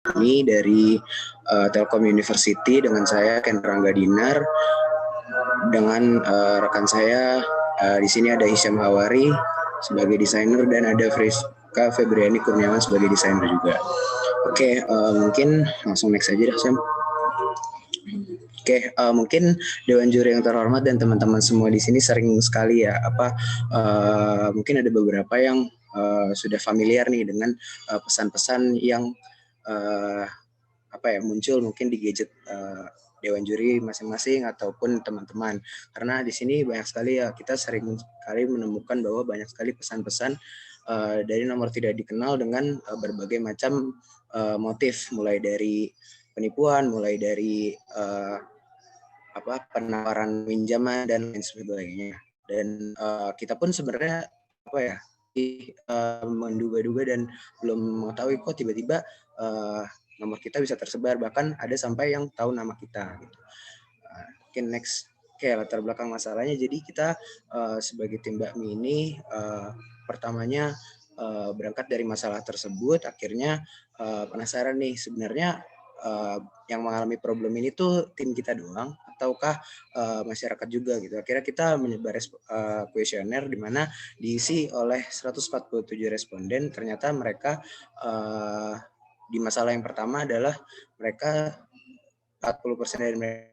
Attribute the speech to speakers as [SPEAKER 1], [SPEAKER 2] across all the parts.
[SPEAKER 1] kami dari Telkom University dengan saya Ken Rangga Dinar, dengan rekan saya di sini ada Hisyam Hawari sebagai desainer dan ada Friska Febriani Kurniawan sebagai desainer juga. Oke, mungkin langsung next aja dah, Sam. Oke, mungkin Dewan Juri yang terhormat dan teman-teman semua di sini sering sekali ya mungkin ada beberapa yang sudah familiar nih dengan pesan-pesan yang muncul mungkin di gadget Dewan Juri masing-masing ataupun teman-teman. Karena di sini banyak sekali ya kita sering sekali menemukan bahwa banyak sekali pesan-pesan dari nomor tidak dikenal dengan berbagai macam motif, mulai dari penipuan, mulai dari penawaran pinjaman dan lain sebagainya. Dan kita pun sebenarnya menduga-duga dan belum mengetahui kok tiba-tiba nomor kita bisa tersebar, bahkan ada sampai yang tahu nama kita gitu. Mungkin next. Oke, latar belakang masalahnya, jadi kita sebagai tim Bakmi ini pertamanya berangkat dari masalah tersebut, akhirnya penasaran nih sebenarnya yang mengalami problem ini tuh tim kita doang ataukah masyarakat juga gitu. Akhirnya kita menyebar kuesioner di mana diisi oleh 147 responden. Ternyata mereka di masalah yang pertama adalah mereka 40% dari mereka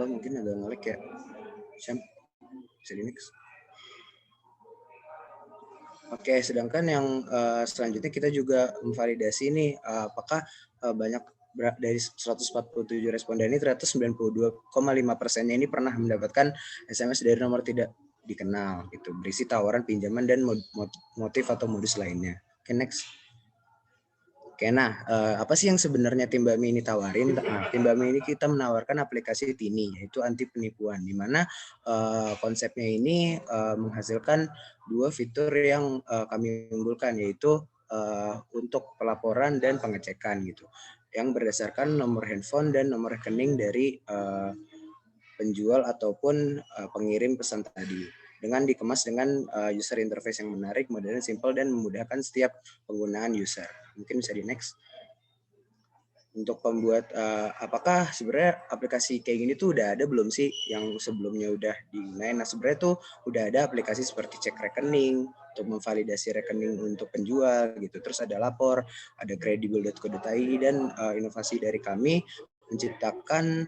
[SPEAKER 1] mungkin agak ngelag ya. Syam, bisa di next. Oke, sedangkan yang selanjutnya kita juga memvalidasi nih apakah banyak dari 147 responden ini ternyata 92,5%-nya ini pernah mendapatkan SMS dari nomor tidak dikenal gitu, berisi tawaran pinjaman dan motif atau modus lainnya. Oke, next. Oke, nah apa sih yang sebenarnya tim Bakmi ini tawarin? Nah, tim Bakmi ini kita menawarkan aplikasi Tini, yaitu anti penipuan, di mana konsepnya ini menghasilkan dua fitur yang kami unggulkan, yaitu untuk pelaporan dan pengecekan gitu, yang berdasarkan nomor handphone dan nomor rekening dari penjual ataupun pengirim pesan tadi, dengan dikemas dengan user interface yang menarik, modern, simple, dan memudahkan setiap penggunaan user. Mungkin bisa di next. Untuk pembuat apakah sebenarnya aplikasi kayak gini tuh udah ada belum sih yang sebelumnya udah digunain? Nah, sebenarnya tuh udah ada aplikasi seperti cek rekening untuk memvalidasi rekening untuk penjual gitu. Terus ada lapor, ada kredibel.co.id, dan inovasi dari kami menciptakan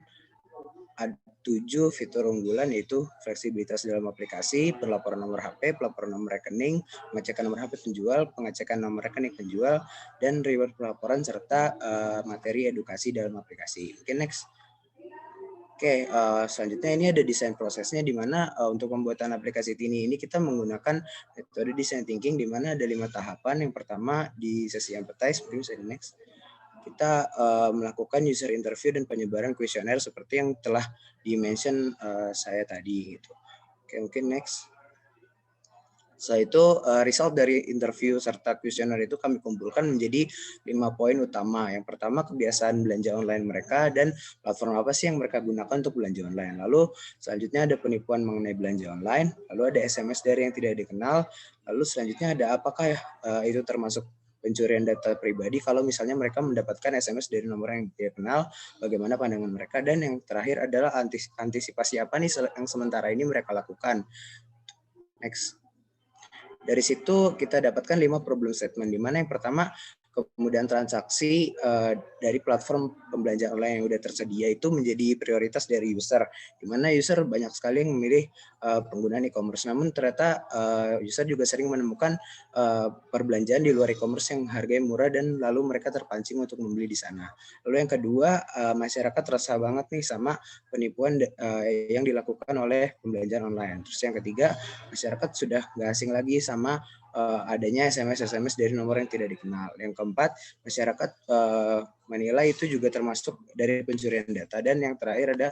[SPEAKER 1] 7 fitur unggulan, yaitu fleksibilitas dalam aplikasi, pelaporan nomor HP, pelaporan nomor rekening, pengecekan nomor HP penjual, pengecekan nomor rekening penjual, dan reward pelaporan serta materi edukasi dalam aplikasi. Oke, next. Oke, selanjutnya ini ada desain prosesnya, di mana untuk pembuatan aplikasi Tini ini kita menggunakan metode design thinking, di mana ada 5 tahapan. Yang pertama di sesi empathize, bisa di next. Kita melakukan user interview dan penyebaran kuesioner seperti yang telah di-mention saya tadi gitu. Oke, mungkin next. Setelah itu result dari interview serta kuesioner itu kami kumpulkan menjadi 5 poin utama. Yang pertama, kebiasaan belanja online mereka dan platform apa sih yang mereka gunakan untuk belanja online. Lalu selanjutnya ada penipuan mengenai belanja online. Lalu ada SMS dari yang tidak dikenal. Lalu selanjutnya ada apakah itu termasuk pencurian data pribadi kalau misalnya mereka mendapatkan SMS dari nomor yang tidak kenal, bagaimana pandangan mereka. Dan yang terakhir adalah antisipasi apa nih yang sementara ini mereka lakukan. Next. Dari situ kita dapatkan 5 problem statement, di mana yang pertama, kemudahan transaksi dari platform pembelajaran online yang sudah tersedia itu menjadi prioritas dari user, di mana user banyak sekali yang memilih penggunaan e-commerce. Namun ternyata user juga sering menemukan perbelanjaan di luar e-commerce yang harganya murah dan lalu mereka terpancing untuk membeli di sana. Lalu yang kedua, masyarakat resah banget nih sama penipuan yang dilakukan oleh pembelajaran online. Terus yang ketiga, masyarakat sudah nggak asing lagi sama adanya SMS dari nomor yang tidak dikenal. Yang keempat, masyarakat menilai itu juga termasuk dari pencurian data. Dan yang terakhir ada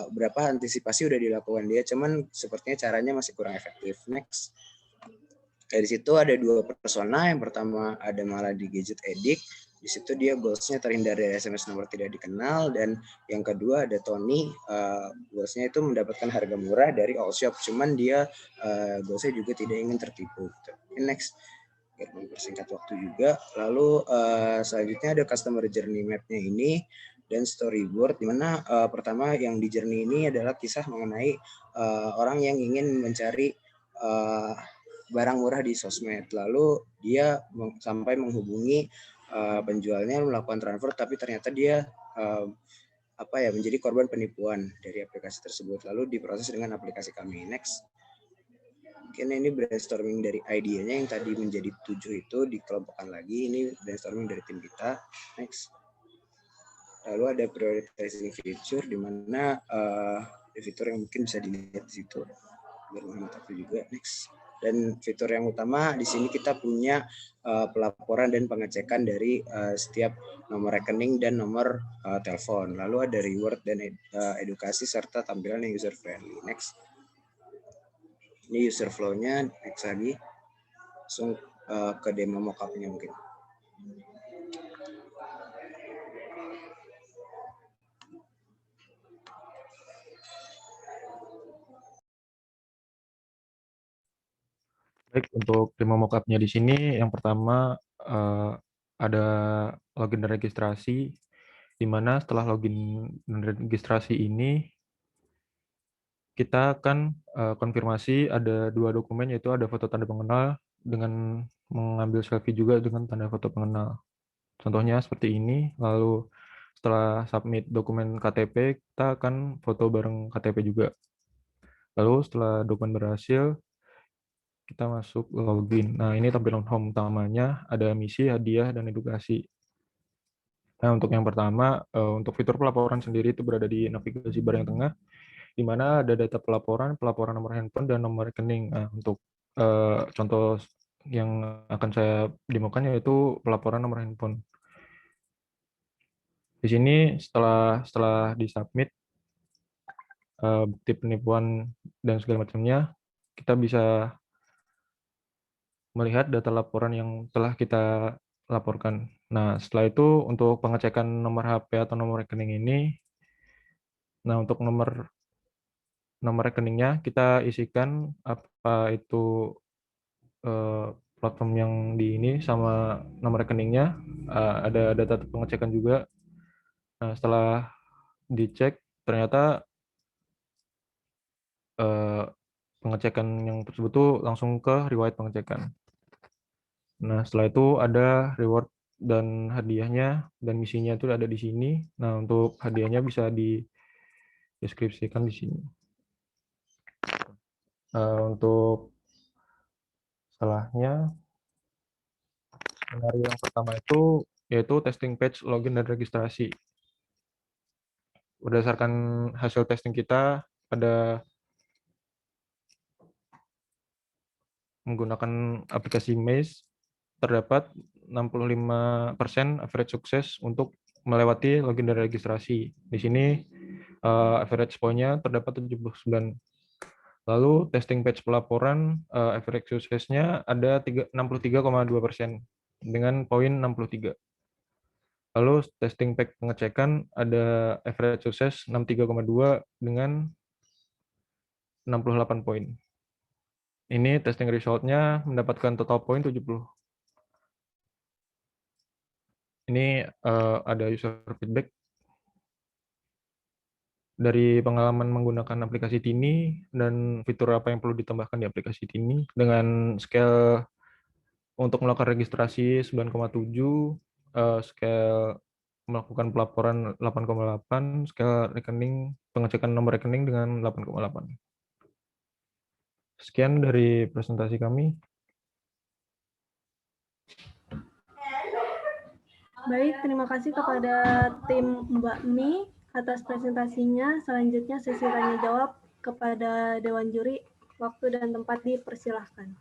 [SPEAKER 1] berapa antisipasi udah dilakukan dia, cuman sepertinya caranya masih kurang efektif. Next. Dari situ ada 2 persona. Yang pertama ada malah di gadget addict, Di situ dia goals-nya terhindar dari SMS nomor tidak dikenal, dan yang kedua ada Tony, goals-nya itu mendapatkan harga murah dari all shop, cuman dia goals-nya juga tidak ingin tertipu. Gitu. Next, biar mempersingkat waktu juga. Lalu selanjutnya ada customer journey map-nya ini dan storyboard, di mana pertama yang di journey ini adalah kisah mengenai orang yang ingin mencari barang murah di sosmed. Lalu dia sampai menghubungi penjualnya, melakukan transfer, tapi ternyata dia menjadi korban penipuan dari aplikasi tersebut. Lalu diproses dengan aplikasi kami. Next. Mungkin ini brainstorming dari idenya yang tadi menjadi 7 itu dikelompokkan lagi. Ini brainstorming dari tim kita. Next. Lalu ada prioritizing feature, di mana fitur yang mungkin bisa dilihat di situ. Biar mengetahui juga. Next. Dan fitur yang utama di sini kita punya pelaporan dan pengecekan dari setiap nomor rekening dan nomor telepon. Lalu ada reward dan edukasi serta tampilan yang user friendly. Next. Ini user flow-nya. Next lagi. Langsung ke demo mockup-nya mungkin.
[SPEAKER 2] Baik, untuk demo mockup-nya di sini yang pertama ada login dan registrasi, di mana setelah login dan registrasi ini kita akan konfirmasi ada 2 dokumen, yaitu ada foto tanda pengenal dengan mengambil selfie juga dengan tanda foto pengenal. Contohnya seperti ini. Lalu setelah submit dokumen KTP, kita akan foto bareng KTP juga. Lalu setelah dokumen berhasil, kita masuk login. Nah, ini tampilan home utamanya, ada misi, hadiah, dan edukasi. Nah, untuk yang pertama, untuk fitur pelaporan sendiri itu berada di navigasi bar yang tengah, di mana ada data pelaporan, pelaporan nomor handphone, dan nomor rekening. Nah, untuk contoh yang akan saya demokan yaitu pelaporan nomor handphone. Di sini setelah disubmit bukti penipuan dan segala macamnya, kita bisa melihat data laporan yang telah kita laporkan. Nah, setelah itu untuk pengecekan nomor HP atau nomor rekening ini, nah untuk nomor rekeningnya kita isikan apa itu platform yang di ini sama nomor rekeningnya, ada data pengecekan juga. Nah, setelah dicek ternyata pengecekan yang tersebut tuh langsung ke riwayat pengecekan. Nah, setelah itu ada reward dan hadiahnya dan misinya itu ada di sini. Nah, untuk hadiahnya bisa dideskripsikan di sini. Untuk salahnya, skenario yang pertama itu yaitu testing page login dan registrasi. Berdasarkan hasil testing kita pada menggunakan aplikasi Maze, terdapat 65% average sukses untuk melewati login dan registrasi. Di sini average point-nya terdapat 79. Lalu testing page pelaporan average suksesnya ada 63,2% dengan poin 63. Lalu testing page pengecekan ada average sukses 63,2 dengan 68 poin. Ini testing result-nya mendapatkan total poin 70. Ini ada user feedback dari pengalaman menggunakan aplikasi Tini dan fitur apa yang perlu ditambahkan di aplikasi Tini dengan scale untuk melakukan registrasi 9,7, scale melakukan pelaporan 8,8, scale rekening pengecekan nomor rekening dengan 8,8. Sekian dari presentasi kami.
[SPEAKER 3] Baik, terima kasih kepada tim Mbak Mi atas presentasinya. Selanjutnya sesi tanya jawab kepada Dewan Juri. Waktu dan tempat dipersilahkan.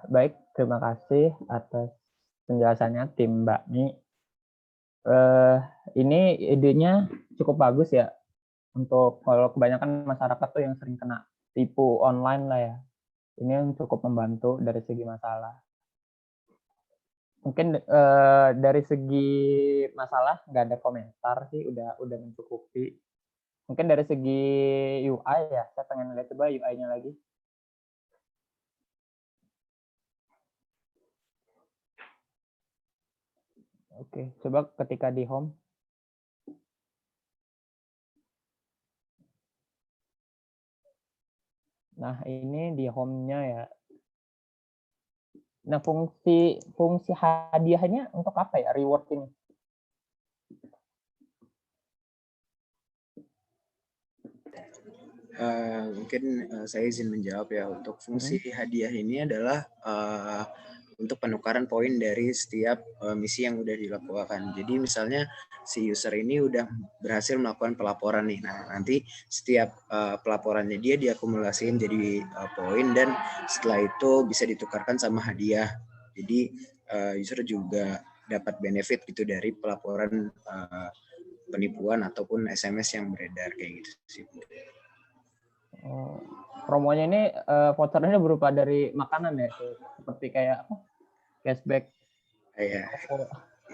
[SPEAKER 4] Baik, terima kasih atas penjelasannya tim Mbak Mi. Ini idenya cukup bagus ya, untuk kalau kebanyakan masyarakat tuh yang sering kena tipu online lah ya. Ini yang cukup membantu dari segi masalah. Mungkin dari segi masalah nggak ada komentar sih, udah mencukupi. Mungkin dari segi UI ya, saya pengen lihat coba UI-nya lagi. Oke, coba ketika di home. Nah, ini di home-nya ya. Nah, fungsi hadiahnya untuk apa ya, reward ini?
[SPEAKER 1] Mungkin saya izin menjawab ya. Untuk fungsi hadiah ini adalah untuk penukaran poin dari setiap misi yang udah dilakukan. Jadi misalnya si user ini udah berhasil melakukan pelaporan nih. Nah, nanti setiap pelaporannya dia diakumulasiin jadi poin, dan setelah itu bisa ditukarkan sama hadiah. Jadi user juga dapat benefit gitu dari pelaporan penipuan ataupun SMS yang beredar kayak gitu sih.
[SPEAKER 4] Promonya ini vouchernya berupa dari makanan ya, seperti kayak cashback.
[SPEAKER 1] Iya.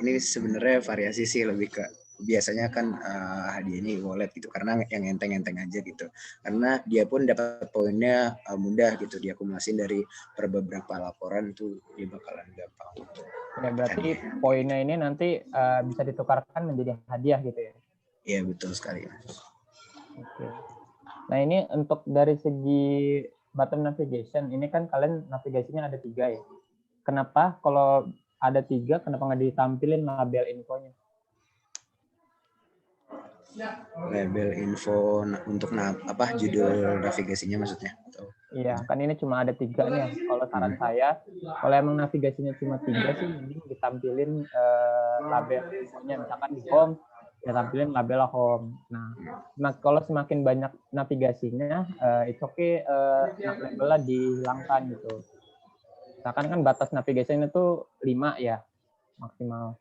[SPEAKER 1] Ini sebenarnya variasi sih, lebih ke biasanya kan hadiahnya wallet gitu, karena yang enteng-enteng aja gitu. Karena dia pun dapat poinnya mudah gitu, diakumulasin dari per beberapa laporan tuh dia bakalan gampang.
[SPEAKER 4] Ya, berarti poinnya ini nanti bisa ditukarkan menjadi hadiah gitu ya?
[SPEAKER 1] Iya, betul sekali.
[SPEAKER 4] Oke. Nah, ini untuk dari segi button navigation, ini kan kalian navigasinya ada 3 ya. Kenapa kalau ada 3, kenapa nggak ditampilin label infonya?
[SPEAKER 1] Label info untuk apa judul navigasinya maksudnya?
[SPEAKER 4] Iya, kan ini cuma ada 3 nih. Kalau saran saya, kalau emang navigasinya cuma 3 sih, mending ditampilin label infonya. Misalkan di home, ya tampilin label home. Nah, kalau semakin banyak navigasinya, it's okay, labelnya dihilangkan gitu. Misalkan kan batas navigasinya itu 5 ya, maksimal.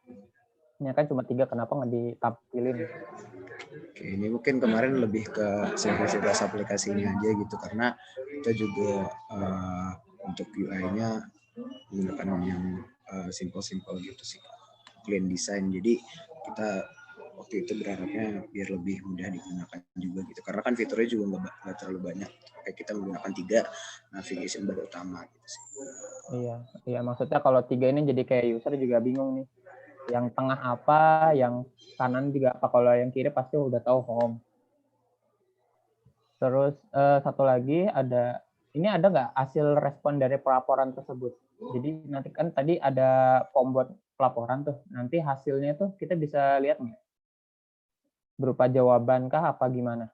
[SPEAKER 4] Ini kan cuma 3, kenapa nggak ditampilin?
[SPEAKER 1] Oke, ini mungkin kemarin lebih ke simplifitas aplikasinya aja gitu, karena kita juga untuk UI-nya menggunakan yang simple-simple gitu sih, clean design. Jadi kita waktu itu berharapnya biar lebih mudah digunakan juga gitu, karena kan fiturnya juga nggak terlalu banyak. Kayak kita menggunakan 3 navigation bar utama gitu sih.
[SPEAKER 4] Iya, maksudnya kalau 3 ini jadi kayak user juga bingung nih. Yang tengah apa, yang kanan juga apa, kalau yang kiri pasti udah tahu home. Terus satu lagi ini ada nggak hasil respon dari pelaporan tersebut? Jadi nanti kan tadi ada form buat pelaporan tuh, nanti hasilnya tuh kita bisa lihat nggak? Berupa jawaban kah apa gimana?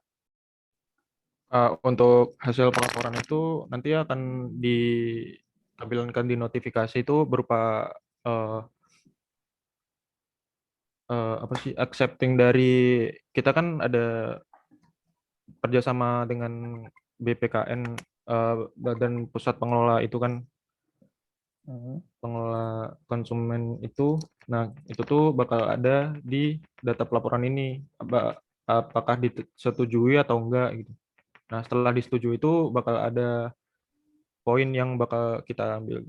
[SPEAKER 2] Untuk hasil pelaporan itu nanti akan ditampilkan di notifikasi itu berupa apa sih, accepting dari kita kan ada kerjasama dengan BPKN, Badan Pusat Pengelola itu kan, pengelola konsumen itu. Nah, itu tuh bakal ada di data pelaporan ini, apakah disetujui atau enggak gitu. Nah, setelah disetujui itu bakal ada poin yang bakal kita ambil.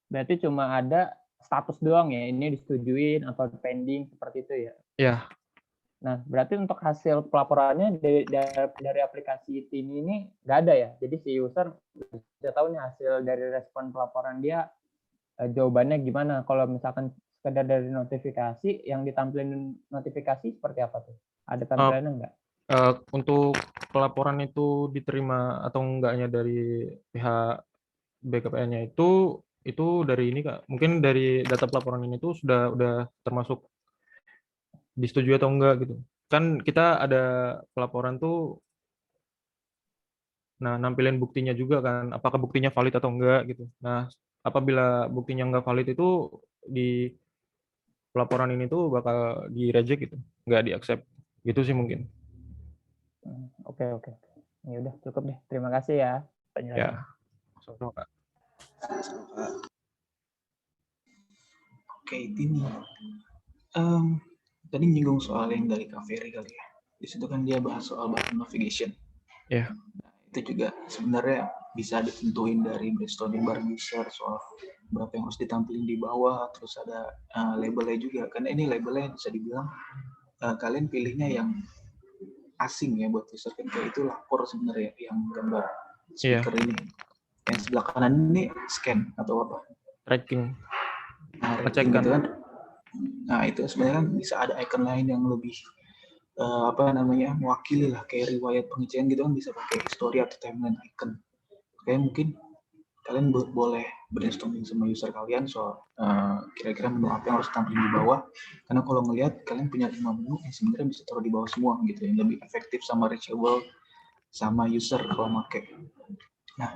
[SPEAKER 4] Berarti cuma ada status doang ya, ini disetujuin atau pending seperti itu ya?
[SPEAKER 2] Ya.
[SPEAKER 4] Nah, berarti untuk hasil pelaporannya dari aplikasi ini nggak ada ya? Jadi si user bisa tahu nih hasil dari respon pelaporan dia, jawabannya gimana. Kalau misalkan sekedar dari notifikasi, yang ditampilin notifikasi seperti apa tuh? Ada tampilannya nggak?
[SPEAKER 2] Untuk pelaporan itu diterima atau enggaknya dari pihak BKPN-nya itu dari ini Kak. Mungkin dari data pelaporan ini tuh udah termasuk disetujui atau enggak gitu. Kan kita ada pelaporan tuh, nah nampilin buktinya juga kan, apakah buktinya valid atau enggak gitu. Nah, apabila buktinya enggak valid itu di pelaporan ini tuh bakal di reject gitu, enggak di accept gitu sih mungkin.
[SPEAKER 4] Oke. Ya udah cukup deh. Terima kasih ya penjelasan.
[SPEAKER 2] Ya. Sama-sama Kak.
[SPEAKER 5] Oke, ini tadi nyinggung soal yang dari Kak Ferry kali ya. Di situ kan dia bahas soal button navigation.
[SPEAKER 2] Ya.
[SPEAKER 5] Nah, itu juga sebenarnya bisa ditentuin dari brainstorming bareng user soal berapa yang harus ditampilin di bawah, terus ada labelnya juga. Karena ini labelnya bisa dibilang kalian pilihnya yang asing ya buat user, kan kayak itu lapor sebenarnya yang gambar speaker ini. Yang sebelah kanan ini scan atau apa?
[SPEAKER 2] Tracking.
[SPEAKER 5] Nah, tracking gitu kan. Nah, itu sebenarnya kan bisa ada icon lain yang lebih mewakili lah, kayak riwayat pengecekan gitu kan, bisa pakai history atau timeline icon. Kayak mungkin kalian boleh brainstorming sama user kalian soal kira-kira menu apa yang harus tampil di bawah. Karena kalau ngelihat kalian punya 5 menu yang sebenarnya bisa taruh di bawah semua gitu, yang lebih efektif sama reachable sama user kalau pakai. Nah,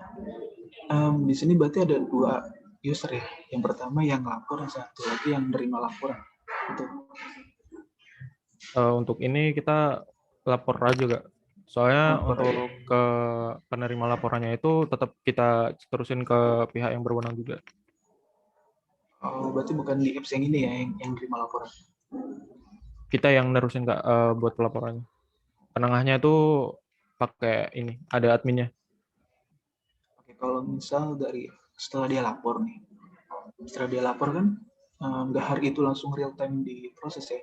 [SPEAKER 5] di sini berarti ada 2 user ya. Yang pertama yang lapor, yang satu lagi yang menerima laporan. Itu.
[SPEAKER 2] Untuk ini kita lapor aja Kak. Soalnya untuk ke penerima laporannya itu tetap kita terusin ke pihak yang berwenang juga.
[SPEAKER 5] Oh, berarti bukan di apps yang ini ya yang terima laporan.
[SPEAKER 2] Kita yang nerusin Kak buat pelaporannya. Penengahnya itu pakai ini, ada adminnya.
[SPEAKER 5] Oke, kalau misal dari setelah dia lapor nih, setelah dia lapor kan nggak hari itu langsung real time diproses ya?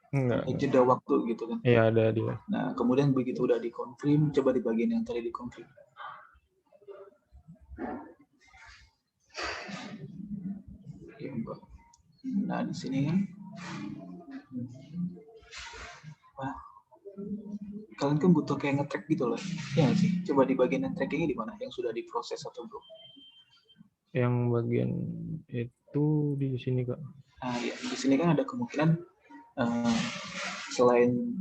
[SPEAKER 2] Enggak.
[SPEAKER 5] Jeda waktu gitu kan?
[SPEAKER 2] Iya, ada dia.
[SPEAKER 5] Nah, kemudian begitu udah dikonfirm, coba di bagian yang tadi dikonfirm. Ya, Mbak. Nah, di sini kan, wah, kalian kan butuh kayak nge-track gitu loh. Ya sih, coba di bagian yang trackingnya di mana? Yang sudah diproses atau belum?
[SPEAKER 2] Yang bagian itu di sini Kak.
[SPEAKER 5] Nah, ya, di sini kan ada kemungkinan selain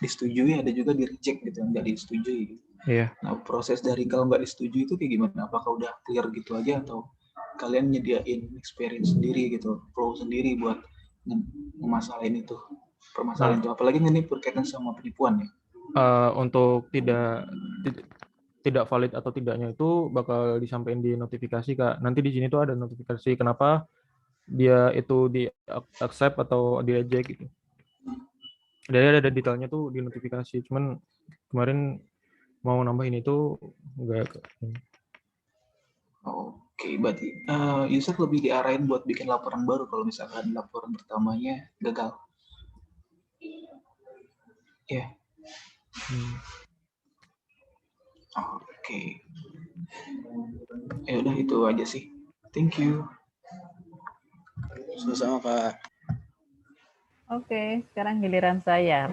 [SPEAKER 5] disetujui, ada juga di reject gitu, nggak disetujui gitu.
[SPEAKER 2] Iya.
[SPEAKER 5] Nah, proses dari kalau nggak disetujui itu kayak gimana? Apakah udah clear gitu aja atau kalian nyediain experience sendiri gitu, flow sendiri buat ngemasalahin itu, permasalahan itu, apalagi ini berkaitan sama penipuan ya?
[SPEAKER 2] Untuk tidak valid atau tidaknya itu bakal disampaikan di notifikasi Kak. Nanti di sini tuh ada notifikasi kenapa dia itu di accept atau di reject gitu. Jadi ada detailnya tuh di notifikasi. Cuman kemarin mau nambahin itu enggak.
[SPEAKER 5] Oke, berarti user lebih diarahin buat bikin laporan baru kalau misalkan laporan pertamanya gagal. Ya. Yeah. Oke. Ya udah itu aja sih. Thank you.
[SPEAKER 1] Sama-sama Kak.
[SPEAKER 6] Oke, sekarang giliran saya.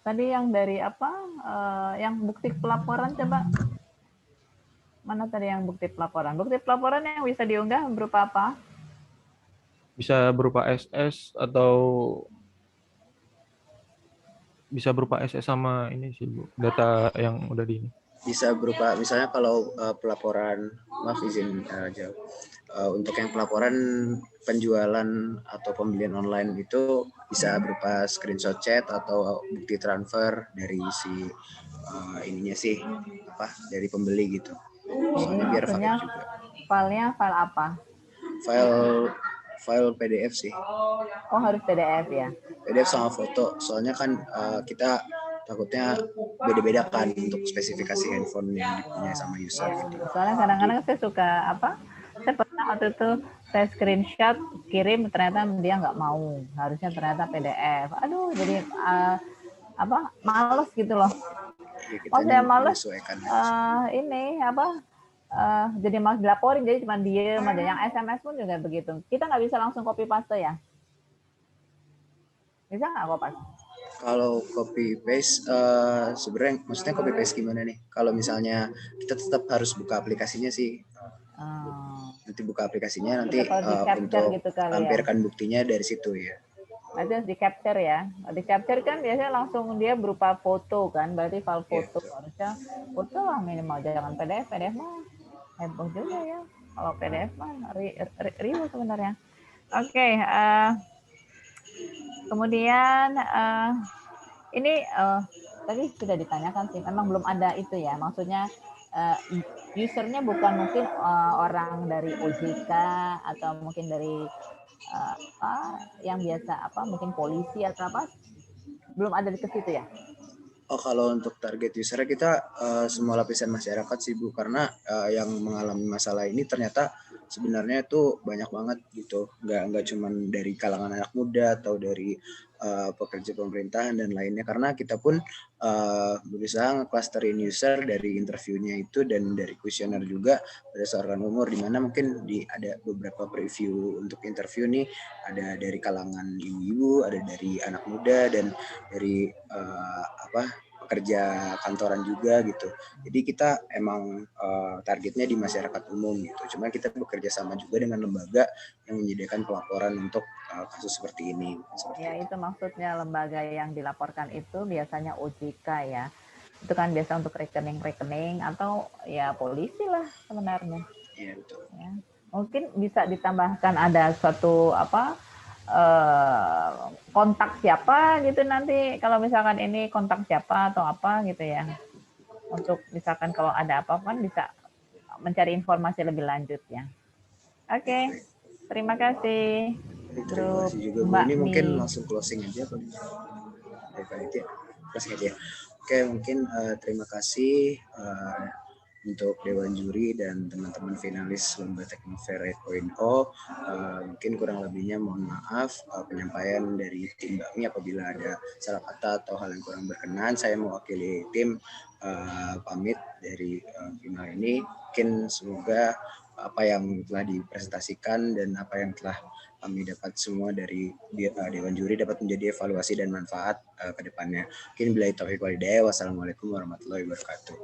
[SPEAKER 6] Tadi yang dari apa? Yang bukti pelaporan coba. Mana tadi yang bukti pelaporan? Bukti pelaporan yang bisa diunggah berupa apa?
[SPEAKER 2] Bisa berupa SS atau bisa berupa SS sama ini sih Bu, data yang udah di ini.
[SPEAKER 1] Bisa berupa misalnya kalau pelaporan, maaf izin jawab. Untuk yang pelaporan penjualan atau pembelian online itu bisa berupa screenshot chat atau bukti transfer dari si ininya sih dari pembeli gitu. Soalnya biar valid juga.
[SPEAKER 6] Filenya file apa?
[SPEAKER 1] File PDF sih.
[SPEAKER 6] Oh, harus PDF ya?
[SPEAKER 1] PDF sama foto. Soalnya kan kita takutnya beda-beda kan untuk spesifikasi handphone yang dipunya sama user.
[SPEAKER 6] Ya, gitu. Soalnya kadang-kadang saya suka saya pernah waktu itu saya screenshot kirim ternyata dia nggak mau, harusnya ternyata PDF. Aduh, jadi males gitu loh. Ya, saya males jadi males dilaporin, jadi cuma diem aja. Yang SMS pun juga begitu. Kita nggak bisa langsung copy paste ya? Bisa nggak copy paste?
[SPEAKER 1] Kalau copy paste, sebenarnya maksudnya copy paste gimana nih? Kalau misalnya kita tetap harus buka aplikasinya sih. Nanti buka aplikasinya nanti untuk gitu lampirkan ya? Buktinya dari situ ya.
[SPEAKER 6] Berarti harus di capture ya. Di capture kan biasanya langsung dia berupa foto kan, berarti file foto. Harusnya foto lah minimal, jangan PDF. PDF mah heboh juga ya. Kalau PDF mah ribet sebenarnya. Oke. Kemudian ini tadi sudah ditanyakan sih, memang belum ada itu ya. Maksudnya usernya bukan mungkin orang dari OJK atau mungkin dari yang biasa mungkin polisi atau apa, belum ada di ke situ ya?
[SPEAKER 1] Oh, kalau untuk target user kita semua lapisan masyarakat sih Bu, karena yang mengalami masalah ini ternyata sebenarnya itu banyak banget gitu, nggak cuman dari kalangan anak muda atau dari pekerja pemerintahan dan lainnya, karena kita pun berusaha nge-clusterin user dari interviewnya itu dan dari kuesioner juga berdasarkan umur, di mana mungkin ada beberapa preview untuk interview nih, ada dari kalangan ibu-ibu, ada dari anak muda, dan dari pekerja kantoran juga gitu. Jadi kita emang targetnya di masyarakat umum gitu. Cuma kita bekerja sama juga dengan lembaga yang menyediakan pelaporan untuk kasus seperti ini.
[SPEAKER 6] Ya, itu maksudnya lembaga yang dilaporkan itu biasanya OJK ya. Itu kan biasa untuk rekening-rekening atau ya polisi lah sebenarnya.
[SPEAKER 1] Iya, betul.
[SPEAKER 6] Ya. Mungkin bisa ditambahkan ada suatu kontak siapa gitu nanti, kalau misalkan ini kontak siapa atau apa gitu ya, untuk misalkan kalau ada apa-apa kan bisa mencari informasi lebih lanjut ya. Oke. Terima kasih.
[SPEAKER 1] Terima kasih juga Bu. Ini mungkin langsung closing aja Pak. Closing aja. Oke, mungkin terima kasih untuk Dewan Juri dan teman-teman finalis Lomba Teknofair 8.0. Mungkin kurang lebihnya mohon maaf penyampaian dari tim Bakmi apabila ada salah kata atau hal yang kurang berkenan. Saya mewakili tim pamit dari final ini. Mungkin semoga apa yang telah dipresentasikan dan apa yang telah kami dapat semua dari Dewan Juri dapat menjadi evaluasi dan manfaat ke depannya. Mungkin billahi taufiq wal hidayah. Wassalamualaikum warahmatullahi wabarakatuh.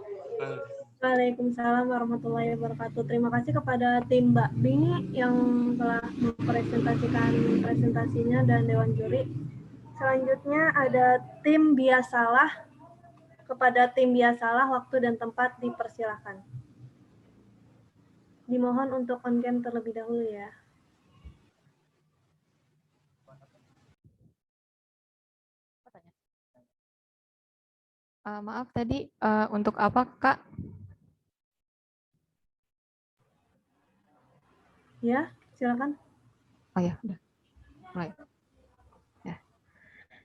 [SPEAKER 3] Waalaikumsalam warahmatullahi wabarakatuh. Terima kasih kepada tim Mbak Bini yang telah mempresentasikan presentasinya dan Dewan Juri. Selanjutnya ada tim Biasalah. Kepada tim Biasalah, waktu dan tempat dipersilakan. Dimohon untuk on-cam terlebih dahulu ya.
[SPEAKER 7] Maaf tadi untuk apa Kak?
[SPEAKER 3] Ya, silakan.
[SPEAKER 7] Oh ya, udah. Mulai. Ya.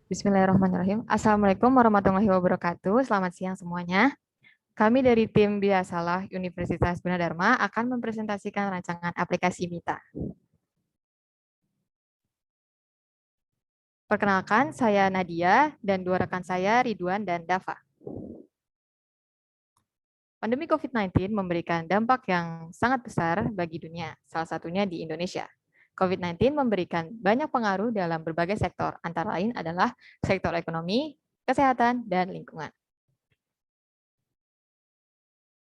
[SPEAKER 7] Bismillahirrahmanirrahim. Assalamualaikum warahmatullahi wabarakatuh. Selamat siang semuanya. Kami dari tim Biasalah Universitas Gunadarma akan mempresentasikan rancangan aplikasi Mita. Perkenalkan, saya Nadia dan dua rekan saya, Ridwan dan Dava. Pandemi COVID-19 memberikan dampak yang sangat besar bagi dunia, salah satunya di Indonesia. COVID-19 memberikan banyak pengaruh dalam berbagai sektor, antara lain adalah sektor ekonomi, kesehatan, dan lingkungan.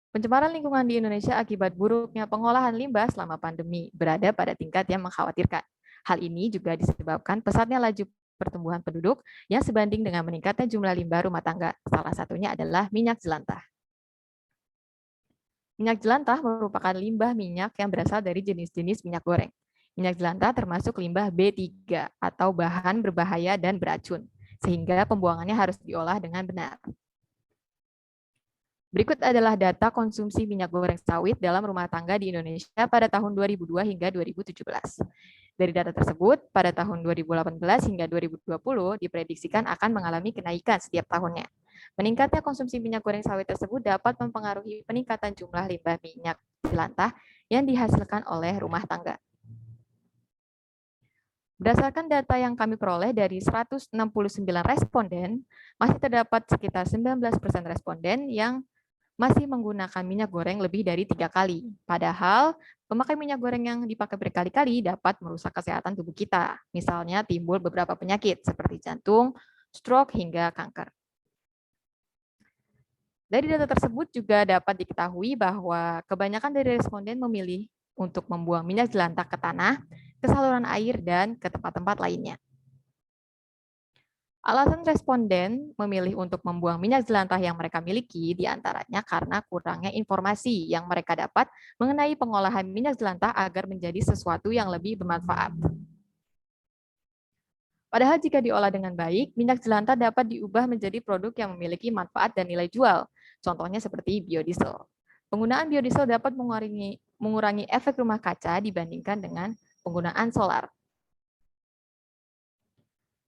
[SPEAKER 7] Pencemaran lingkungan di Indonesia akibat buruknya pengolahan limbah selama pandemi berada pada tingkat yang mengkhawatirkan. Hal ini juga disebabkan pesatnya laju pertumbuhan penduduk yang sebanding dengan meningkatnya jumlah limbah rumah tangga. Salah satunya adalah minyak jelantah. Minyak jelantah merupakan limbah minyak yang berasal dari jenis-jenis minyak goreng. Minyak jelantah termasuk limbah B3 atau bahan berbahaya dan beracun, sehingga pembuangannya harus diolah dengan benar. Berikut adalah data konsumsi minyak goreng sawit dalam rumah tangga di Indonesia pada tahun 2002 hingga 2017. Dari data tersebut, pada tahun 2018 hingga 2020 diprediksikan akan mengalami kenaikan setiap tahunnya. Meningkatnya konsumsi minyak goreng sawit tersebut dapat mempengaruhi peningkatan jumlah limbah minyak jelantah yang dihasilkan oleh rumah tangga. Berdasarkan data yang kami peroleh dari 169 responden, masih terdapat sekitar 19% responden yang masih menggunakan minyak goreng lebih dari 3 kali. Padahal, memakai minyak goreng yang dipakai berkali-kali dapat merusak kesehatan tubuh kita. Misalnya timbul beberapa penyakit seperti jantung, stroke, hingga kanker. Dari data tersebut juga dapat diketahui bahwa kebanyakan dari responden memilih untuk membuang minyak jelantah ke tanah, ke saluran air, dan ke tempat-tempat lainnya. Alasan responden memilih untuk membuang minyak jelantah yang mereka miliki diantaranya karena kurangnya informasi yang mereka dapat mengenai pengolahan minyak jelantah agar menjadi sesuatu yang lebih bermanfaat. Padahal jika diolah dengan baik, minyak jelantah dapat diubah menjadi produk yang memiliki manfaat dan nilai jual. Contohnya seperti biodiesel. Penggunaan biodiesel dapat mengurangi efek rumah kaca dibandingkan dengan penggunaan solar.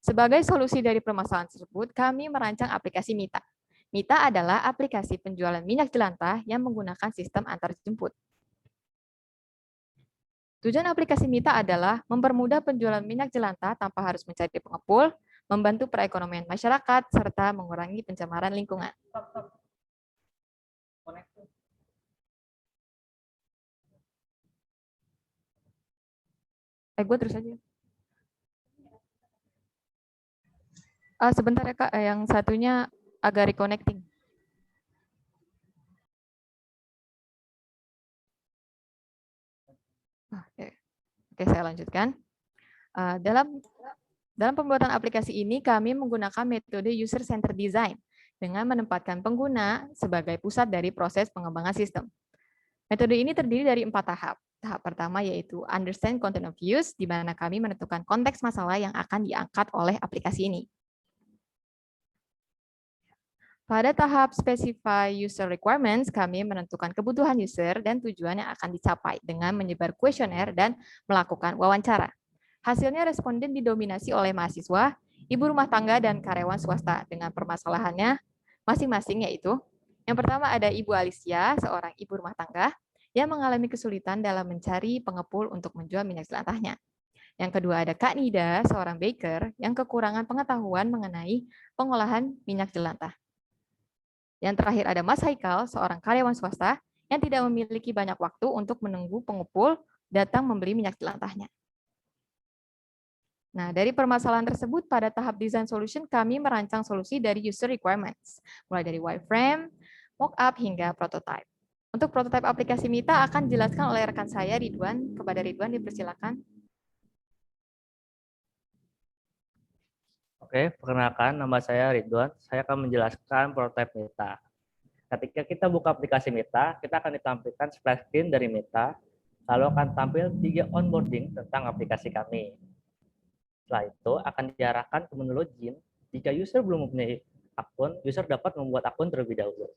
[SPEAKER 7] Sebagai solusi dari permasalahan tersebut, kami merancang aplikasi Mita. Mita adalah aplikasi penjualan minyak jelantah yang menggunakan sistem antarjemput. Tujuan aplikasi Mita adalah mempermudah penjualan minyak jelantah tanpa harus mencari pengepul, membantu perekonomian masyarakat, serta mengurangi pencemaran lingkungan. Gue terus aja. Sebentar ya Kak, yang satunya agak reconnecting. Oke, saya lanjutkan. Dalam pembuatan aplikasi ini, kami menggunakan metode user-centered design dengan menempatkan pengguna sebagai pusat dari proses pengembangan sistem. Metode ini terdiri dari 4 tahap. Tahap pertama yaitu understand content of use, di mana kami menentukan konteks masalah yang akan diangkat oleh aplikasi ini. Pada tahap specify user requirements, kami menentukan kebutuhan user dan tujuan yang akan dicapai dengan menyebar kuesioner dan melakukan wawancara. Hasilnya responden didominasi oleh mahasiswa, ibu rumah tangga, dan karyawan swasta dengan permasalahannya masing-masing, yaitu yang pertama ada Ibu Alicia, seorang ibu rumah tangga yang mengalami kesulitan dalam mencari pengepul untuk menjual minyak jelantahnya. Yang kedua ada Kak Nida, seorang baker yang kekurangan pengetahuan mengenai pengolahan minyak jelantah. Yang terakhir ada Mas Haikal, seorang karyawan swasta yang tidak memiliki banyak waktu untuk menunggu pengepul datang membeli minyak jelantahnya. Nah, dari permasalahan tersebut, pada tahap design solution, kami merancang solusi dari user requirements, mulai dari wireframe, mockup, hingga prototype. Untuk prototype aplikasi Mita akan dijelaskan oleh rekan saya, Ridwan. Kepada Ridwan, dipersilakan.
[SPEAKER 8] Oke, perkenalkan nama saya Ridwan. Saya akan menjelaskan prototipe Mita. Ketika kita buka aplikasi Mita, kita akan ditampilkan splash screen dari Mita, lalu akan tampil 3 onboarding tentang aplikasi kami. Setelah itu akan diarahkan ke menu login. Jika user belum mempunyai akun, user dapat membuat akun terlebih dahulu.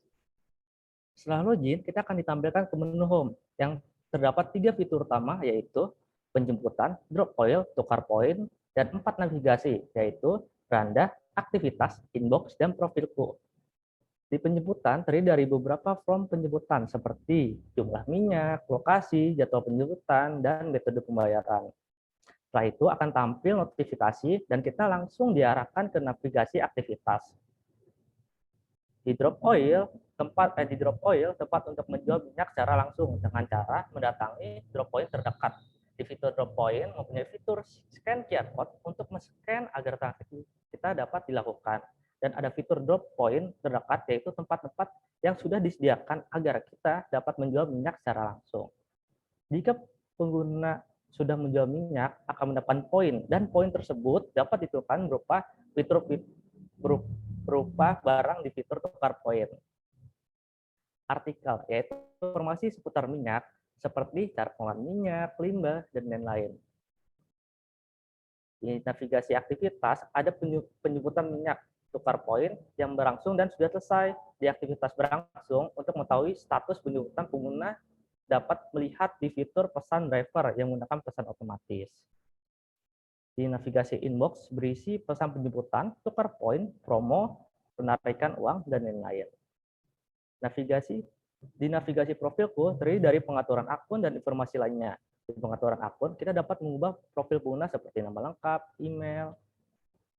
[SPEAKER 8] Setelah login, kita akan ditampilkan ke menu home yang terdapat 3 fitur utama, yaitu penjemputan, drop oil, tukar poin, dan 4 navigasi, yaitu Randa, aktivitas, inbox, dan profilku. Di penjemputan terdiri dari beberapa form penjemputan seperti jumlah minyak, lokasi, jadwal penjemputan, dan metode pembayaran. Setelah itu akan tampil notifikasi dan kita langsung diarahkan ke navigasi aktivitas. Di drop oil tempat untuk menjual minyak secara langsung dengan cara mendatangi drop point terdekat. Di fitur drop point mempunyai fitur scan QR code untuk men-scan agar transaksi kita dapat dilakukan. Dan ada fitur drop point terdekat, yaitu tempat-tempat yang sudah disediakan agar kita dapat menjual minyak secara langsung. Jika pengguna sudah menjual minyak, akan mendapatkan poin, dan poin tersebut dapat ditukarkan berupa barang di fitur tukar poin. Artikel, yaitu informasi seputar minyak, seperti cara pengolahan minyak, limbah, dan lain-lain. Di navigasi aktivitas, ada penyebutan minyak tukar poin yang berlangsung dan sudah selesai. Di aktivitas berlangsung, untuk mengetahui status penyebutan, pengguna dapat melihat di fitur pesan driver yang menggunakan pesan otomatis. Di navigasi inbox berisi pesan penjemputan, tukar poin, promo, penarikan uang, dan lain-lain. Di navigasi profilku terdiri dari pengaturan akun dan informasi lainnya. Di pengaturan akun, kita dapat mengubah profil pengguna seperti nama lengkap, email,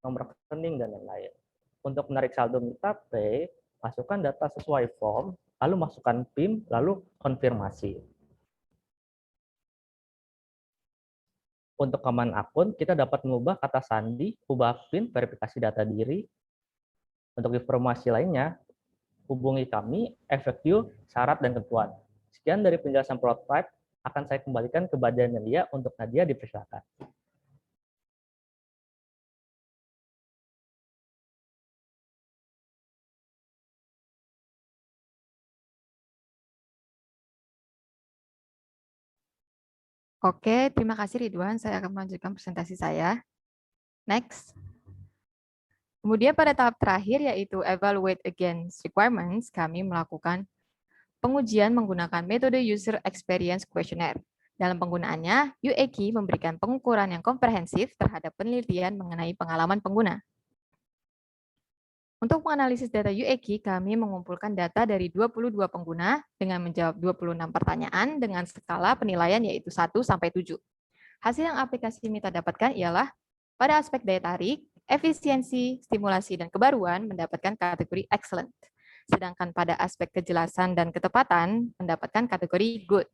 [SPEAKER 8] nomor rekening, dan lain-lain. Untuk menarik saldo Mita Pay, masukkan data sesuai form, lalu masukkan PIN, lalu konfirmasi. Untuk keamanan akun, kita dapat mengubah kata sandi, ubah PIN, verifikasi data diri. Untuk informasi lainnya, hubungi kami, FAQ, syarat, dan ketentuan. Sekian dari penjelasan prototype, akan saya kembalikan kepada Nadia untuk Nadia dipersilakan.
[SPEAKER 7] Oke, terima kasih Ridwan. Saya akan melanjutkan presentasi saya. Next. Kemudian pada tahap terakhir, yaitu evaluate against requirements, kami melakukan pengujian menggunakan metode User Experience Questionnaire. Dalam penggunaannya, UEQ memberikan pengukuran yang komprehensif terhadap penelitian mengenai pengalaman pengguna. Untuk menganalisis data UEKI, kami mengumpulkan data dari 22 pengguna dengan menjawab 26 pertanyaan dengan skala penilaian yaitu 1 sampai 7. Hasil yang aplikasi MITA dapatkan ialah pada aspek daya tarik, efisiensi, stimulasi, dan kebaruan mendapatkan kategori excellent. Sedangkan pada aspek kejelasan dan ketepatan mendapatkan kategori good.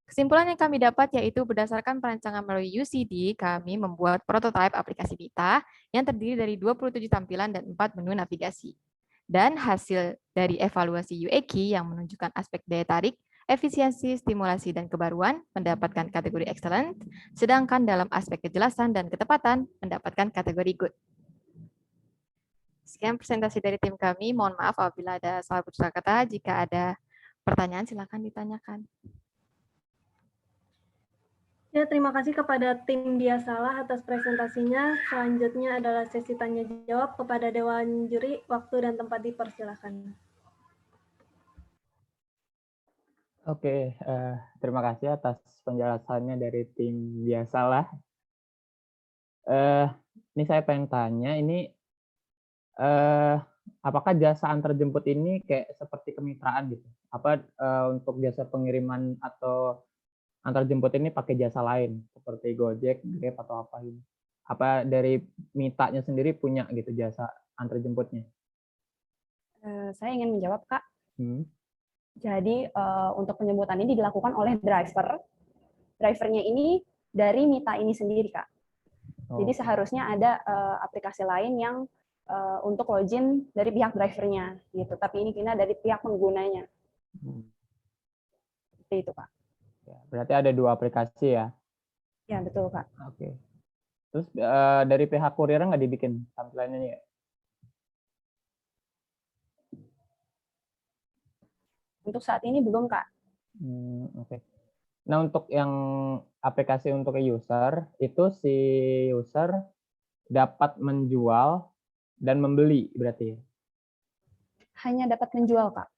[SPEAKER 7] Kesimpulan yang kami dapat yaitu berdasarkan perancangan melalui UCD, kami membuat prototipe aplikasi MITA yang terdiri dari 27 tampilan dan 4 menu navigasi. Dan hasil dari evaluasi UEKI yang menunjukkan aspek daya tarik, efisiensi, stimulasi, dan kebaruan mendapatkan kategori excellent, sedangkan dalam aspek kejelasan dan ketepatan mendapatkan kategori good. Sekian presentasi dari tim kami. Mohon maaf apabila ada salah ucap kata. Jika ada pertanyaan, silakan ditanyakan.
[SPEAKER 3] Ya, terima kasih kepada tim Biasalah atas presentasinya. Selanjutnya adalah sesi tanya jawab kepada Dewan Juri. Waktu dan tempat dipersilakan.
[SPEAKER 4] Oke, terima kasih atas penjelasannya dari tim Biasalah. Ini saya pengen tanya, ini apakah jasa antar jemput ini kayak seperti kemitraan gitu? Apa untuk jasa pengiriman atau antar jemput ini pakai jasa lain seperti Gojek, Grab atau apa ini? Apa dari MITA-nya sendiri punya gitu jasa antar jemputnya?
[SPEAKER 9] Saya ingin menjawab, Kak. Jadi untuk penjemputan ini dilakukan oleh driver. Drivernya ini dari MITA ini sendiri, Kak. Jadi seharusnya ada aplikasi lain yang untuk login dari pihak drivernya, gitu. Tapi ini kita dari pihak penggunanya. Seperti itu, Pak.
[SPEAKER 4] Berarti ada 2 aplikasi ya?
[SPEAKER 9] Ya, betul, Kak.
[SPEAKER 4] Oke. Terus dari pihak kurirnya nggak dibikin tampilannya ya?
[SPEAKER 9] Untuk saat ini belum, Kak.
[SPEAKER 4] Oke. Nah, untuk yang aplikasi untuk user, itu si user dapat menjual dan membeli berarti ya?
[SPEAKER 9] Hanya dapat menjual, Kak.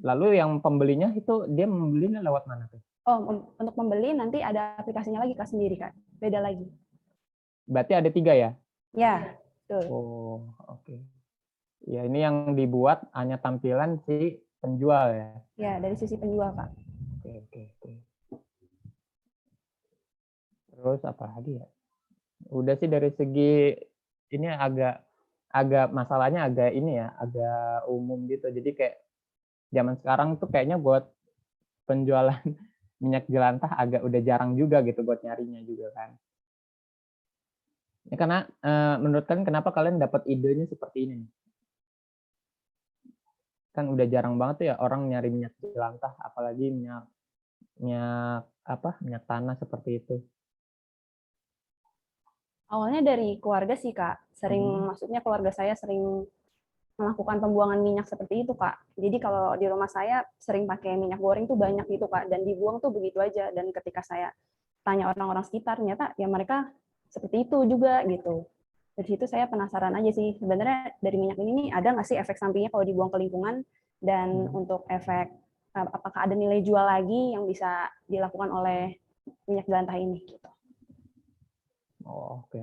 [SPEAKER 4] Lalu yang pembelinya itu dia membelinya lewat mana tuh?
[SPEAKER 9] Oh, untuk membeli nanti ada aplikasinya lagi, Kak, sendiri, Kak. Beda lagi.
[SPEAKER 4] Berarti ada 3 ya?
[SPEAKER 9] Ya, betul.
[SPEAKER 4] Oh, oke. Ya, ini yang dibuat hanya tampilan si penjual ya?
[SPEAKER 9] Ya, dari sisi penjual, Kak.
[SPEAKER 4] Oke. Terus apa lagi ya? Udah sih dari segi ini agak masalahnya agak ini ya, agak umum gitu. Jadi kayak zaman sekarang tuh kayaknya buat penjualan minyak jelantah agak udah jarang juga gitu buat nyarinya juga kan. Ya, karena menurut kalian kenapa kalian dapat idenya seperti ini? Kan udah jarang banget tuh ya orang nyari minyak jelantah, apalagi minyak tanah seperti itu.
[SPEAKER 9] Awalnya dari keluarga sih, Kak. Maksudnya keluarga saya sering melakukan pembuangan minyak seperti itu, Kak. Jadi kalau di rumah saya sering pakai minyak goreng tuh banyak gitu, Kak, dan dibuang tuh begitu aja. Dan ketika saya tanya orang-orang sekitar, ternyata ya mereka seperti itu juga gitu. Dari situ saya penasaran aja sih, sebenarnya dari minyak ini nih ada nggak sih efek sampingnya kalau dibuang ke lingkungan, dan untuk efek apakah ada nilai jual lagi yang bisa dilakukan oleh minyak jelantah ini gitu.
[SPEAKER 4] Oh, oke.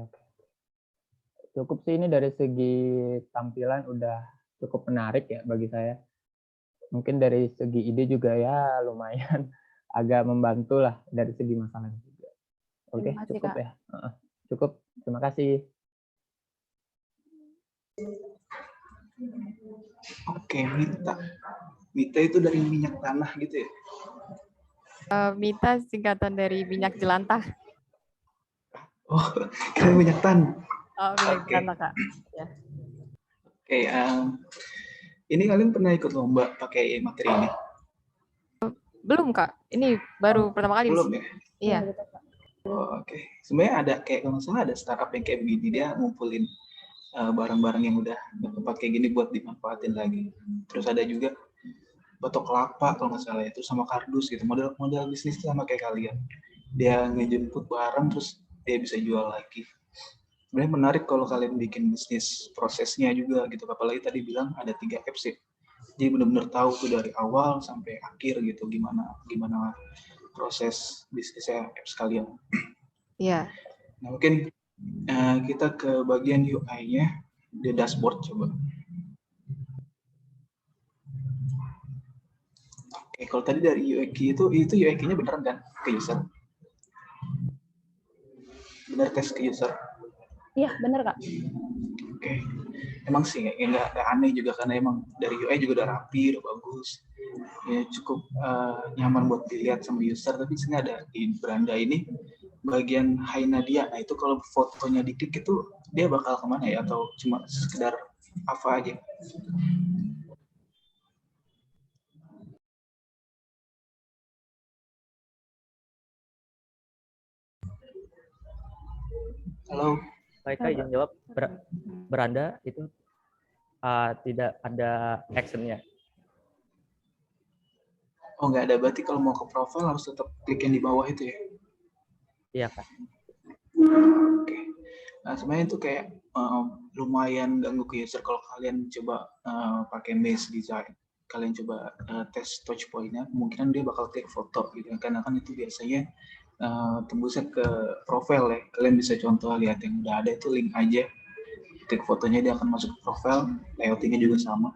[SPEAKER 4] Cukup sih ini dari segi tampilan udah cukup menarik ya bagi saya. Mungkin dari segi ide juga ya lumayan agak membantu lah dari segi masalah juga. Oke, cukup Kak. Ya. Cukup. Terima kasih.
[SPEAKER 5] Oke, MITA. MITA itu dari minyak tanah gitu ya?
[SPEAKER 7] MITA singkatan dari minyak jelantah.
[SPEAKER 5] Oh, keren minyak tanah.
[SPEAKER 7] Oh, minyak jelantah, Kak. Ya.
[SPEAKER 5] Oke, ini kalian pernah ikut lomba pakai materi ini?
[SPEAKER 7] Belum, Kak. Ini baru pertama kali.
[SPEAKER 5] Belum ya?
[SPEAKER 7] Iya.
[SPEAKER 5] Oh, oke. Sebenarnya ada kayak kalau nggak salah ada startup yang kayak begini, dia ngumpulin barang-barang yang udah pakai gini buat dimanfaatin lagi. Terus ada juga batok kelapa kalau nggak salah itu sama kardus gitu. Model bisnis sama kayak kalian. Dia ngejemput barang terus dia bisa jual lagi. Sebenarnya menarik kalau kalian bikin bisnis prosesnya juga gitu. Apalagi tadi bilang ada 3 apps ya. Jadi benar-benar tahu tuh dari awal sampai akhir gitu gimana proses bisnisnya apps kalian.
[SPEAKER 7] Iya.
[SPEAKER 5] Nah, mungkin kita ke bagian UI-nya. di dashboard coba. Oke, kalau tadi dari UX itu UX-nya beneran kan ke user? Bener tes ke user?
[SPEAKER 9] Iya, bener Kak.
[SPEAKER 5] Oke, emang sih nggak aneh juga karena emang dari UI juga udah rapi, udah bagus, ya cukup nyaman buat dilihat sama user. Tapi di sini ada di beranda ini bagian Hai Nadia. Nah itu kalau fotonya diklik itu dia bakal kemana ya? Atau cuma sekedar apa aja? Halo.
[SPEAKER 8] Baik, Kak, izin jawab. Beranda itu tidak ada action-nya.
[SPEAKER 5] Oh nggak ada, berarti kalau mau ke profile harus tetap klik yang di bawah itu ya?
[SPEAKER 8] Iya, Kak.
[SPEAKER 5] Oke. Nah sebenarnya itu kayak lumayan ganggu ke user kalau kalian coba pakai Mesh Design. Kalian coba tes touch point-nya, kemungkinan dia bakal klik foto gitu. Karena kan itu biasanya tembusnya ke profile ya. Kalian bisa contoh lihat yang udah ada itu link aja. Klik fotonya dia akan masuk ke profile, layoutingnya juga sama.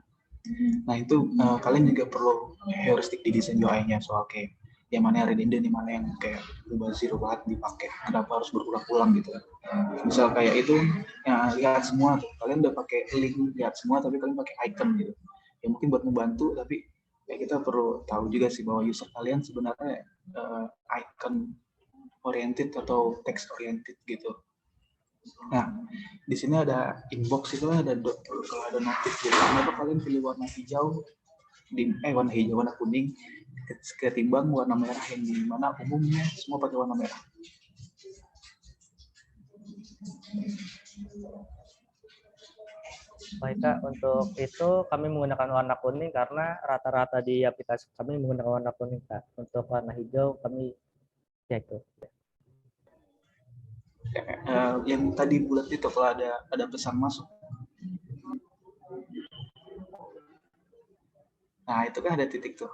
[SPEAKER 5] Nah itu kalian juga perlu heuristik di desain UI-nya soal kayak yang mana yang redundant, yang mana yang kayak mubazir banget dipakai, kenapa harus berulang-ulang gitu. Misal kayak itu ya, lihat semua tuh, kalian udah pakai link lihat semua tapi kalian pakai icon gitu. Ya mungkin buat membantu, tapi ya kita perlu tahu juga sih bahwa user kalian sebenarnya icon oriented atau text oriented gitu. Nah, di sini ada inbox itu ada kalau ada notif gitu. Kenapa kalian pilih warna hijau warna kuning ketimbang warna merah yang di mana umumnya semua pakai warna merah.
[SPEAKER 8] Baik, Kak, untuk itu kami menggunakan warna kuning karena rata-rata di aplikasi kami menggunakan warna kuning, Kak. Untuk warna hijau kami ya itu.
[SPEAKER 5] Yang tadi bulat itu kalau ada pesan masuk. Nah itu kan ada titik tuh.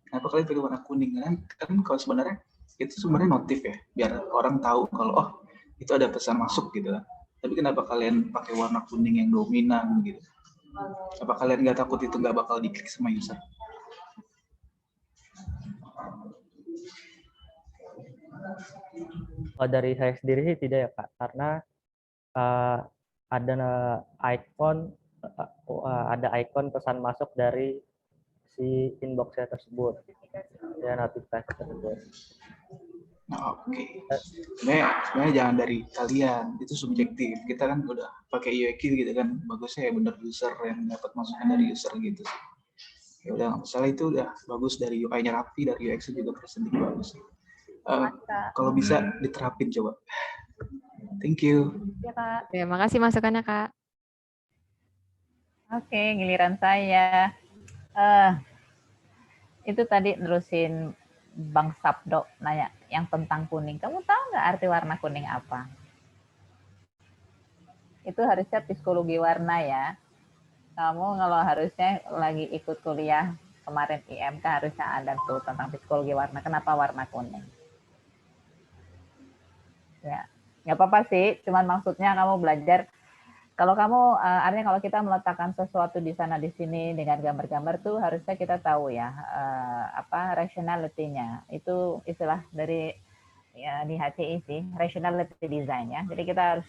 [SPEAKER 5] Kenapa kalian pilih warna kuning? Kan kalau sebenarnya itu sebenarnya notif ya, biar orang tahu kalau oh itu ada pesan masuk gitu. Tapi kenapa kalian pakai warna kuning yang dominan gitu? Apa kalian nggak takut itu nggak bakal diklik sama user?
[SPEAKER 8] Kalau dari saya sendiri sih tidak ya, Kak, karena ada ikon pesan masuk dari si inbox-nya tersebut, ya notifikasi tersebut.
[SPEAKER 5] Nah, oke. Sebenarnya jangan dari kalian, itu subjektif. Kita kan udah pakai UX gitu kan, bagusnya ya bener user yang dapat masukan dari user gitu. Ya udah nggak masalah, itu udah bagus, dari UI-nya rapi, dari UX-nya juga presenting bagus. Kalau bisa diterapin coba. Thank you.
[SPEAKER 9] Ya Kak.
[SPEAKER 7] Terima kasih masukannya Kak.
[SPEAKER 6] Oke, giliran saya. Itu tadi nerusin Bang Sabdo nanya yang tentang kuning. Kamu tahu nggak arti warna kuning apa? Itu harusnya psikologi warna ya. Kamu kalau harusnya lagi ikut kuliah kemarin IMK harusnya ada tuh tentang psikologi warna. Kenapa warna kuning? Ya, nggak apa-apa sih. Cuman maksudnya kamu belajar. Kalau kamu artinya kalau kita meletakkan sesuatu di sana di sini dengan gambar-gambar tuh harusnya kita tahu ya apa rationality-nya. Itu istilah dari ya di HCI sih, rationality design ya. Jadi kita harus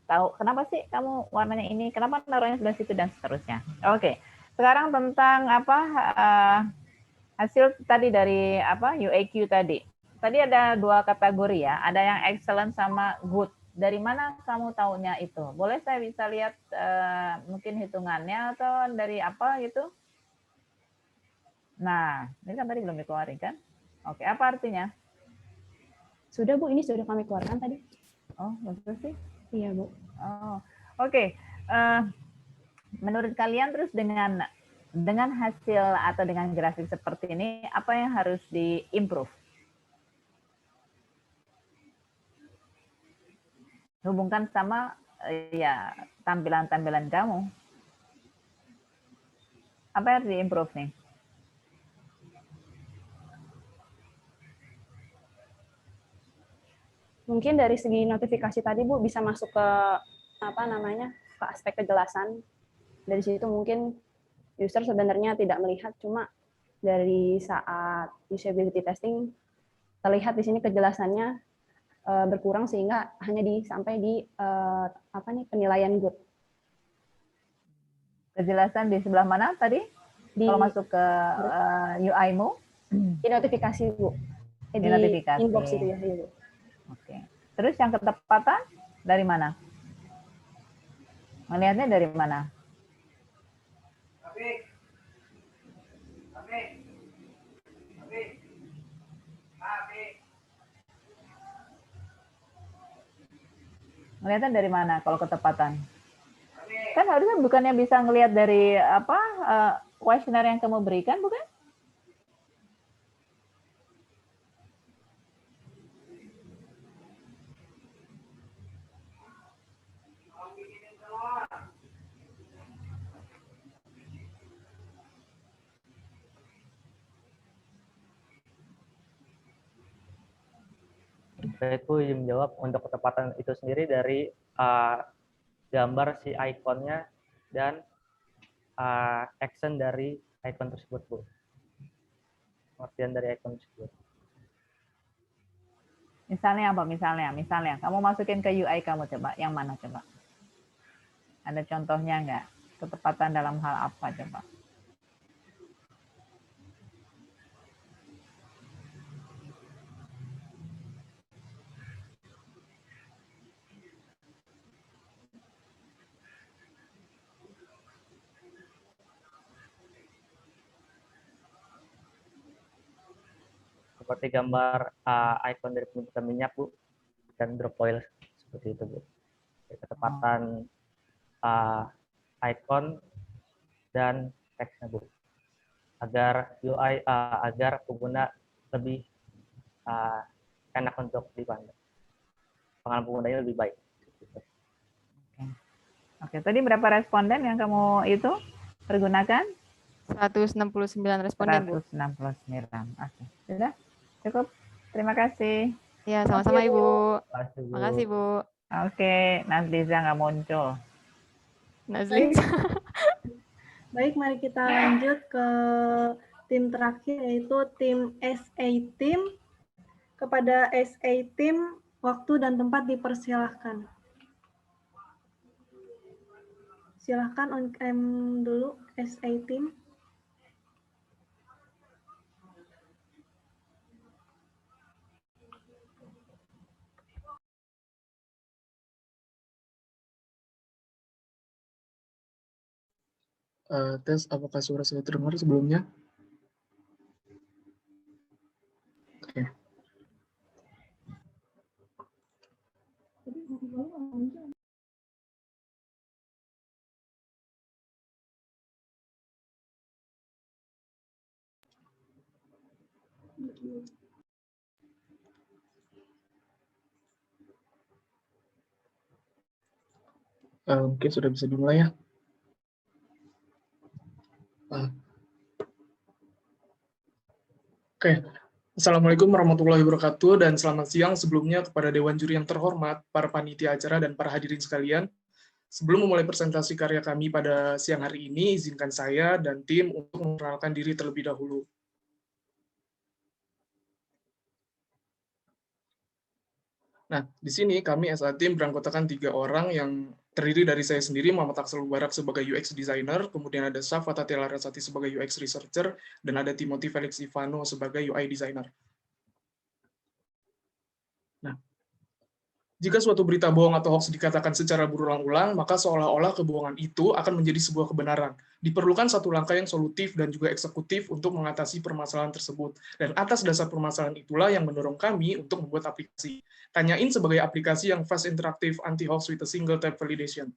[SPEAKER 6] tahu kenapa sih kamu warnanya ini, kenapa naruhnya sebelah situ dan seterusnya. Oke. Sekarang tentang apa hasil tadi dari apa UAQ tadi. Tadi ada 2 kategori ya, ada yang excellent sama good. Dari mana kamu tahunya itu? Boleh saya bisa lihat mungkin hitungannya atau dari apa gitu? Nah, ini kan tadi belum dikeluarin kan? Oke, apa artinya?
[SPEAKER 9] Sudah Bu, ini sudah kami keluarkan tadi.
[SPEAKER 6] Oh, betul sih?
[SPEAKER 9] Iya Bu.
[SPEAKER 6] Oh, oke. Menurut kalian terus dengan hasil atau dengan grafik seperti ini, apa yang harus di-improve? Hubungkan sama ya tampilan-tampilan kamu. Apa yang harus di-improve nih?
[SPEAKER 9] Mungkin dari segi notifikasi tadi Bu bisa masuk ke apa namanya ke aspek kejelasan. Dari situ mungkin user sebenarnya tidak melihat, cuma dari saat usability testing terlihat di sini kejelasannya berkurang sehingga hanya sampai di penilaian good.
[SPEAKER 6] Kejelasan di sebelah mana tadi? Kalau masuk ke UI-mu?
[SPEAKER 9] Di notifikasi, Bu.
[SPEAKER 6] Di notifikasi.
[SPEAKER 9] Inbox itu ya, Bu.
[SPEAKER 6] Oke. Terus yang ketepatan dari mana? Melihatnya dari mana? Melihatnya dari mana kalau ketepatan? Kan harusnya bukannya bisa ngelihat dari kuesioner yang kamu berikan, bukan?
[SPEAKER 8] Saya itu menjawab untuk ketepatan itu sendiri dari gambar si ikonnya dan action dari icon tersebut, Bu. Pengertian dari icon tersebut.
[SPEAKER 6] Misalnya apa? Misalnya kamu masukin ke UI kamu, coba. Yang mana coba? Ada contohnya nggak? Ketepatan dalam hal apa coba?
[SPEAKER 8] Seperti gambar icon dari penyebutan minyak, Bu, dan drop oil seperti itu, Bu. Ketepatan icon dan teksnya, Bu, agar UI agar pengguna lebih enak untuk dipandang, pengalaman penggunanya lebih baik.
[SPEAKER 6] Oke, tadi berapa responden yang kamu itu pergunakan?
[SPEAKER 7] 169 responden, Bu.
[SPEAKER 6] 169. Oke, sudah cukup. Terima kasih.
[SPEAKER 7] Ya, sama-sama Ibu.
[SPEAKER 8] Terima
[SPEAKER 7] Makasih, Bu.
[SPEAKER 6] Oke, Nazliza nggak muncul.
[SPEAKER 7] Nazliza.
[SPEAKER 3] Baik, mari kita lanjut ke tim terakhir, yaitu tim SA Team. Kepada SA Team, waktu dan tempat dipersilahkan. Silahkan on cam dulu, SA Team.
[SPEAKER 5] Tes, apakah suara saya terdengar sebelumnya? Oke. Mungkin sudah bisa dimulai ya. Oke, Assalamualaikum warahmatullahi wabarakatuh, dan selamat siang sebelumnya kepada Dewan Juri yang terhormat, para panitia acara, dan para hadirin sekalian. Sebelum memulai presentasi karya kami pada siang hari ini, izinkan saya dan tim untuk memperkenalkan diri terlebih dahulu. Nah, di sini kami SA Team beranggotakan 3 orang yang terdiri dari saya sendiri, Muhammad Aksel Mubarak sebagai UX Designer, kemudian ada Safa Tatiela Rasati sebagai UX Researcher, dan ada Timothy Felix Ivano sebagai UI Designer. Nah, jika suatu berita bohong atau hoax dikatakan secara berulang-ulang, maka seolah-olah kebohongan itu akan menjadi sebuah kebenaran. Diperlukan satu langkah yang solutif dan juga eksekutif untuk mengatasi permasalahan tersebut. Dan atas dasar permasalahan itulah yang mendorong kami untuk membuat aplikasi. Tanyain sebagai aplikasi yang fast interactive anti-hoax with a single tap validation.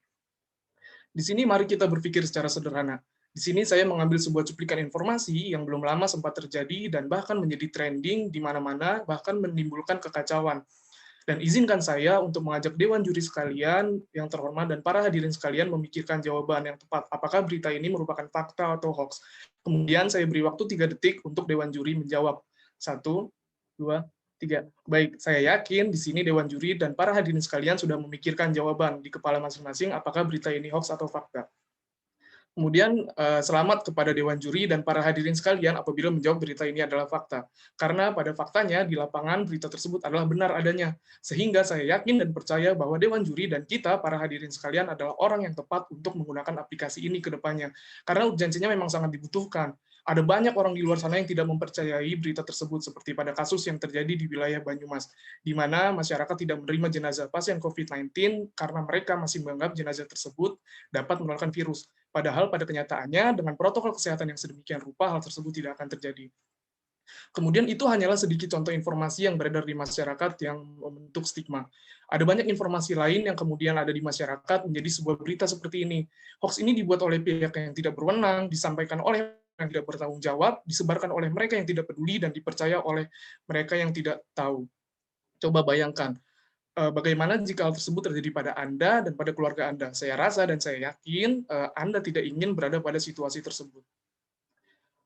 [SPEAKER 5] Di sini mari kita berpikir secara sederhana. Di sini saya mengambil sebuah cuplikan informasi yang belum lama sempat terjadi dan bahkan menjadi trending di mana-mana, bahkan menimbulkan kekacauan. Dan izinkan saya untuk mengajak Dewan Juri sekalian yang terhormat dan para hadirin sekalian memikirkan jawaban yang tepat. Apakah berita ini merupakan fakta atau hoax? Kemudian saya beri waktu 3 detik untuk Dewan Juri menjawab. 1, 2,
[SPEAKER 10] Baik, saya yakin di sini Dewan Juri dan para hadirin sekalian sudah memikirkan jawaban di kepala masing-masing apakah berita ini hoax atau fakta. Kemudian selamat kepada Dewan Juri dan para hadirin sekalian apabila menjawab berita ini adalah fakta. Karena pada faktanya di lapangan berita tersebut adalah benar adanya. Sehingga saya yakin dan percaya bahwa Dewan Juri dan kita, para hadirin sekalian, adalah orang yang tepat untuk menggunakan aplikasi ini ke depannya. Karena urgensinya memang sangat dibutuhkan. Ada banyak orang di luar sana yang tidak mempercayai berita tersebut, seperti pada kasus yang terjadi di wilayah Banyumas, di mana masyarakat tidak menerima jenazah pasien COVID-19 karena mereka masih menganggap jenazah tersebut dapat menularkan virus. Padahal pada kenyataannya, dengan protokol kesehatan yang sedemikian rupa, hal tersebut tidak akan terjadi. Kemudian itu hanyalah sedikit contoh informasi yang beredar di masyarakat yang membentuk stigma. Ada banyak informasi lain yang kemudian ada di masyarakat menjadi sebuah berita seperti ini. Hoax ini dibuat oleh pihak yang tidak berwenang, disampaikan oleh yang tidak bertanggung jawab, disebarkan oleh mereka yang tidak peduli, dan dipercaya oleh mereka yang tidak tahu. Coba bayangkan, bagaimana jika hal tersebut terjadi pada Anda dan pada keluarga Anda. Saya rasa dan saya yakin Anda tidak ingin berada pada situasi tersebut.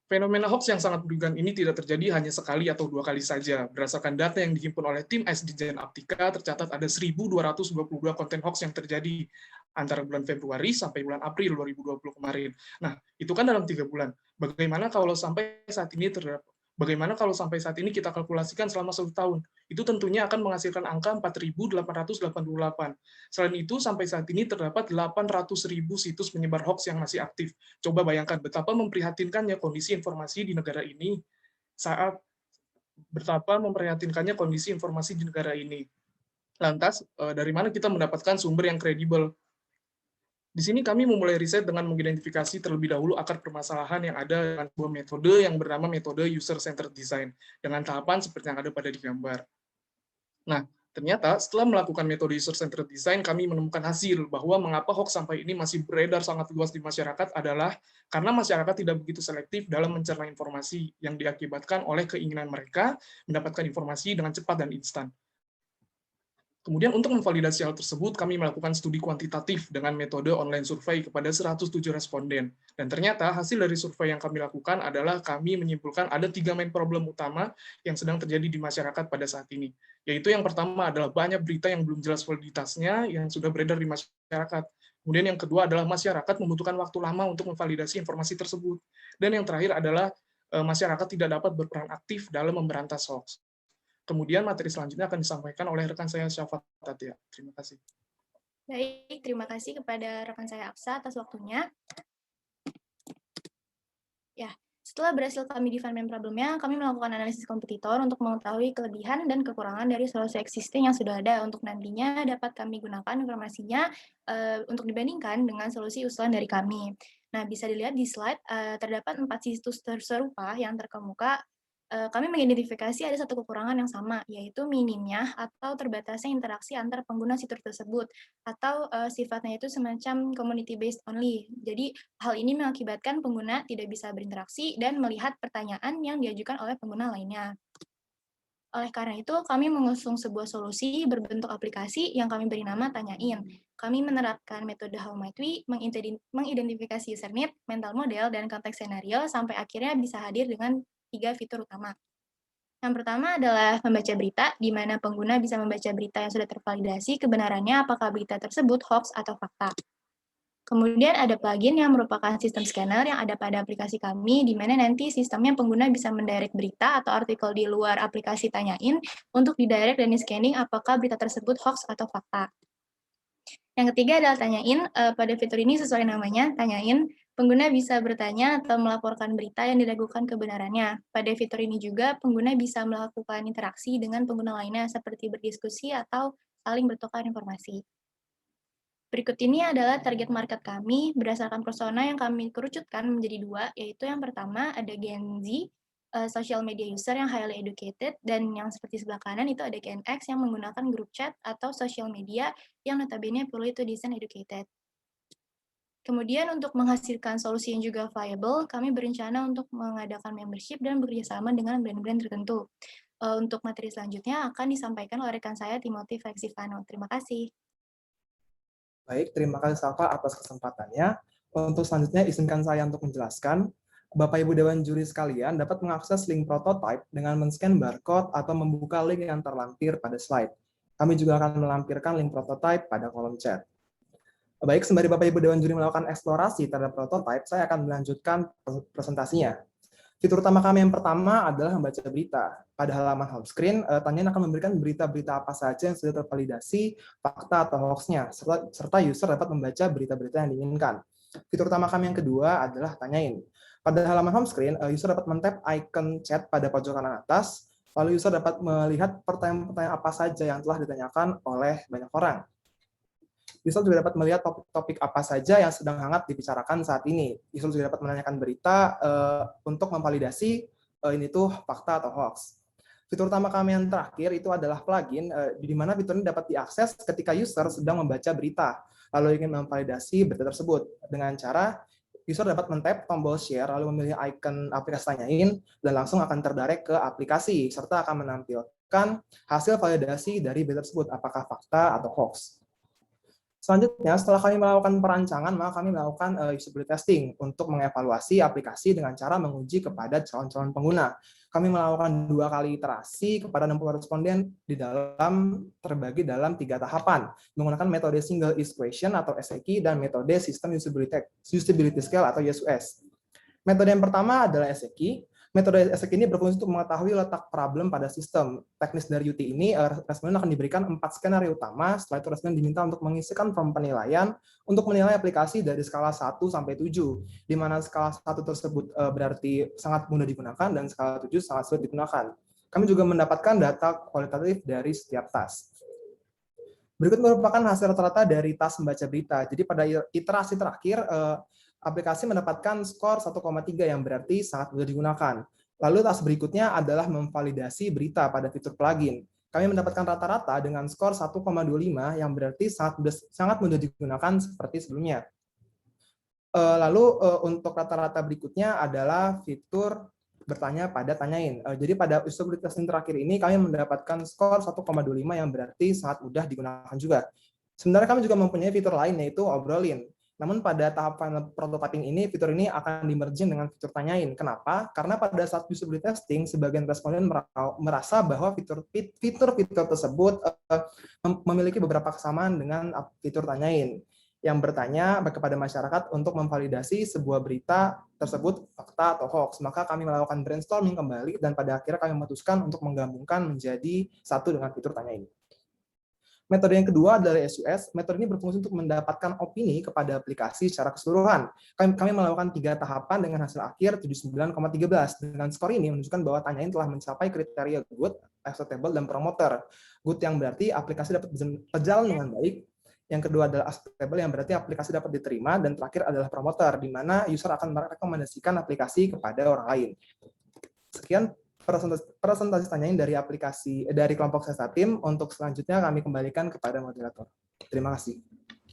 [SPEAKER 10] Fenomena hoax yang sangat merugikan ini tidak terjadi hanya sekali atau 2 kali saja. Berdasarkan data yang dihimpun oleh tim SDJN Aptika, tercatat ada 1.222 konten hoax yang terjadi antara bulan Februari sampai bulan April 2020 kemarin. Nah, itu kan dalam 3 bulan. Bagaimana kalau sampai saat ini kita kalkulasikan selama 1 tahun? Itu tentunya akan menghasilkan angka 4.888. Selain itu, sampai saat ini terdapat 800.000 situs penyebar hoax yang masih aktif. Coba bayangkan betapa memprihatinkannya kondisi informasi di negara ini Lantas, dari mana kita mendapatkan sumber yang kredibel? Di sini kami memulai riset dengan mengidentifikasi terlebih dahulu akar permasalahan yang ada dengan sebuah metode yang bernama metode user-centered design, dengan tahapan seperti yang ada pada di gambar. Nah, ternyata setelah melakukan metode user-centered design, kami menemukan hasil bahwa mengapa hoax sampai ini masih beredar sangat luas di masyarakat adalah karena masyarakat tidak begitu selektif dalam mencerna informasi yang diakibatkan oleh keinginan mereka mendapatkan informasi dengan cepat dan instan. Kemudian untuk memvalidasi hal tersebut, kami melakukan studi kuantitatif dengan metode online survei kepada 107 responden. Dan ternyata hasil dari survei yang kami lakukan adalah kami menyimpulkan ada 3 main problem utama yang sedang terjadi di masyarakat pada saat ini. Yaitu yang pertama adalah banyak berita yang belum jelas validitasnya yang sudah beredar di masyarakat. Kemudian yang kedua adalah masyarakat membutuhkan waktu lama untuk memvalidasi informasi tersebut. Dan yang terakhir adalah masyarakat tidak dapat berperan aktif dalam memberantas hoax. Kemudian materi selanjutnya akan disampaikan oleh rekan saya Syafat Tatia. Terima kasih.
[SPEAKER 11] Baik, terima kasih kepada rekan saya Aksa atas waktunya. Ya, setelah berhasil kami define main problemnya, kami melakukan analisis kompetitor untuk mengetahui kelebihan dan kekurangan dari solusi existing yang sudah ada untuk nantinya dapat kami gunakan informasinya untuk dibandingkan dengan solusi usulan dari kami. Nah, bisa dilihat di slide, terdapat 4 situs serupa yang terkemuka. Kami mengidentifikasi ada satu kekurangan yang sama, yaitu minimnya atau terbatasnya interaksi antar pengguna situs tersebut, atau sifatnya itu semacam community based only. Jadi, hal ini mengakibatkan pengguna tidak bisa berinteraksi dan melihat pertanyaan yang diajukan oleh pengguna lainnya. Oleh karena itu, kami mengusung sebuah solusi berbentuk aplikasi yang kami beri nama Tanyain. Kami menerapkan metode How Might We, mengidentifikasi user need, mental model, dan konteks skenario, sampai akhirnya bisa hadir dengan 3 fitur utama. Yang pertama adalah membaca berita, di mana pengguna bisa membaca berita yang sudah tervalidasi kebenarannya apakah berita tersebut hoax atau fakta. Kemudian ada plugin yang merupakan sistem scanner yang ada pada aplikasi kami, di mana nanti sistemnya pengguna bisa mendirect berita atau artikel di luar aplikasi Tanyain untuk didirect dan di-scanning apakah berita tersebut hoax atau fakta. Yang ketiga adalah Tanyain. Pada fitur ini sesuai namanya, Tanyain, pengguna bisa bertanya atau melaporkan berita yang diragukan kebenarannya. Pada fitur ini juga, pengguna bisa melakukan interaksi dengan pengguna lainnya, seperti berdiskusi atau saling bertukar informasi. Berikut ini adalah target market kami berdasarkan persona yang kami kerucutkan menjadi 2, yaitu yang pertama ada Gen Z, social media user yang highly educated, dan yang seperti sebelah kanan itu ada Gen X yang menggunakan group chat atau social media yang notabene fully to design educated. Kemudian untuk menghasilkan solusi yang juga viable, kami berencana untuk mengadakan membership dan bekerjasama dengan brand-brand tertentu. Untuk materi selanjutnya akan disampaikan oleh rekan saya Timothy Fexivano. Terima kasih.
[SPEAKER 12] Baik, terima kasih Safa atas kesempatannya. Untuk selanjutnya izinkan saya untuk menjelaskan Bapak Ibu Dewan Juri sekalian dapat mengakses link prototype dengan men-scan barcode atau membuka link yang terlampir pada slide. Kami juga akan melampirkan link prototype pada kolom chat. Baik, sembari Bapak Ibu Dewan Juri melakukan eksplorasi terhadap prototype, saya akan melanjutkan presentasinya. Fitur utama kami yang pertama adalah membaca berita. Pada halaman home screen, Tanyain akan memberikan berita-berita apa saja yang sudah tervalidasi, fakta atau hoax-nya, serta user dapat membaca berita-berita yang diinginkan. Fitur utama kami yang kedua adalah Tanyain. Pada halaman home screen, user dapat men-tap icon chat pada pojok kanan atas, lalu user dapat melihat pertanyaan-pertanyaan apa saja yang telah ditanyakan oleh banyak orang. User juga dapat melihat topik-topik apa saja yang sedang hangat dibicarakan saat ini. User juga dapat menanyakan berita untuk memvalidasi ini tuh fakta atau hoax. Fitur utama kami yang terakhir itu adalah plugin, di mana fitur ini dapat diakses ketika user sedang membaca berita, lalu ingin memvalidasi berita tersebut. Dengan cara, user dapat men-tap tombol share, lalu memilih icon aplikasi Tanyain, dan langsung akan terdirect ke aplikasi, serta akan menampilkan hasil validasi dari berita tersebut, apakah fakta atau hoax. Selanjutnya, setelah kami melakukan perancangan, maka kami melakukan usability testing untuk mengevaluasi aplikasi dengan cara menguji kepada calon-calon pengguna. Kami melakukan 2 kali iterasi kepada 60 responden terbagi dalam 3 tahapan, menggunakan metode single use question atau SEQ dan metode sistem usability scale atau USUS. Metode yang pertama adalah SEQ. Metode SEQ ini berfungsi untuk mengetahui letak problem pada sistem. Teknis dari UT ini, responden akan diberikan 4 skenario utama, setelah itu responden diminta untuk mengisikan form penilaian untuk menilai aplikasi dari skala 1 sampai 7, di mana skala 1 tersebut berarti sangat mudah digunakan dan skala 7 sangat sulit digunakan. Kami juga mendapatkan data kualitatif dari setiap task. Berikut merupakan hasil rata-rata dari task membaca berita. Jadi pada iterasi terakhir, aplikasi mendapatkan skor 1,3 yang berarti sangat mudah digunakan. Lalu task berikutnya adalah memvalidasi berita pada fitur plugin. Kami mendapatkan rata-rata dengan skor 1,25 yang berarti sangat mudah digunakan seperti sebelumnya. Lalu untuk rata-rata berikutnya adalah fitur bertanya pada Tanyain. Jadi pada usability testing terakhir ini kami mendapatkan skor 1,25 yang berarti sangat mudah digunakan juga. Sebenarnya kami juga mempunyai fitur lain yaitu Obrolin. Namun pada tahap final prototyping ini, fitur ini akan di-merging dengan fitur Tanyain. Kenapa? Karena pada saat usability testing, sebagian responden merasa bahwa fitur-fitur tersebut memiliki beberapa kesamaan dengan fitur Tanyain, yang bertanya kepada masyarakat untuk memvalidasi sebuah berita tersebut fakta atau hoax. Maka kami melakukan brainstorming kembali, dan pada akhirnya kami memutuskan untuk menggabungkan menjadi satu dengan fitur Tanyain. Metode yang kedua adalah SUS. Metode ini berfungsi untuk mendapatkan opini kepada aplikasi secara keseluruhan. Kami melakukan 3 tahapan dengan hasil akhir 79,13. Dengan skor ini menunjukkan bahwa Tanyain telah mencapai kriteria good, acceptable, dan promoter. Good yang berarti aplikasi dapat berjalan dengan baik. Yang kedua adalah acceptable yang berarti aplikasi dapat diterima. Dan terakhir adalah promoter, di mana user akan merekomendasikan aplikasi kepada orang lain. Sekian presentasi Tanyain dari kelompok Sesta Tim. Untuk selanjutnya kami kembalikan kepada moderator. Terima kasih.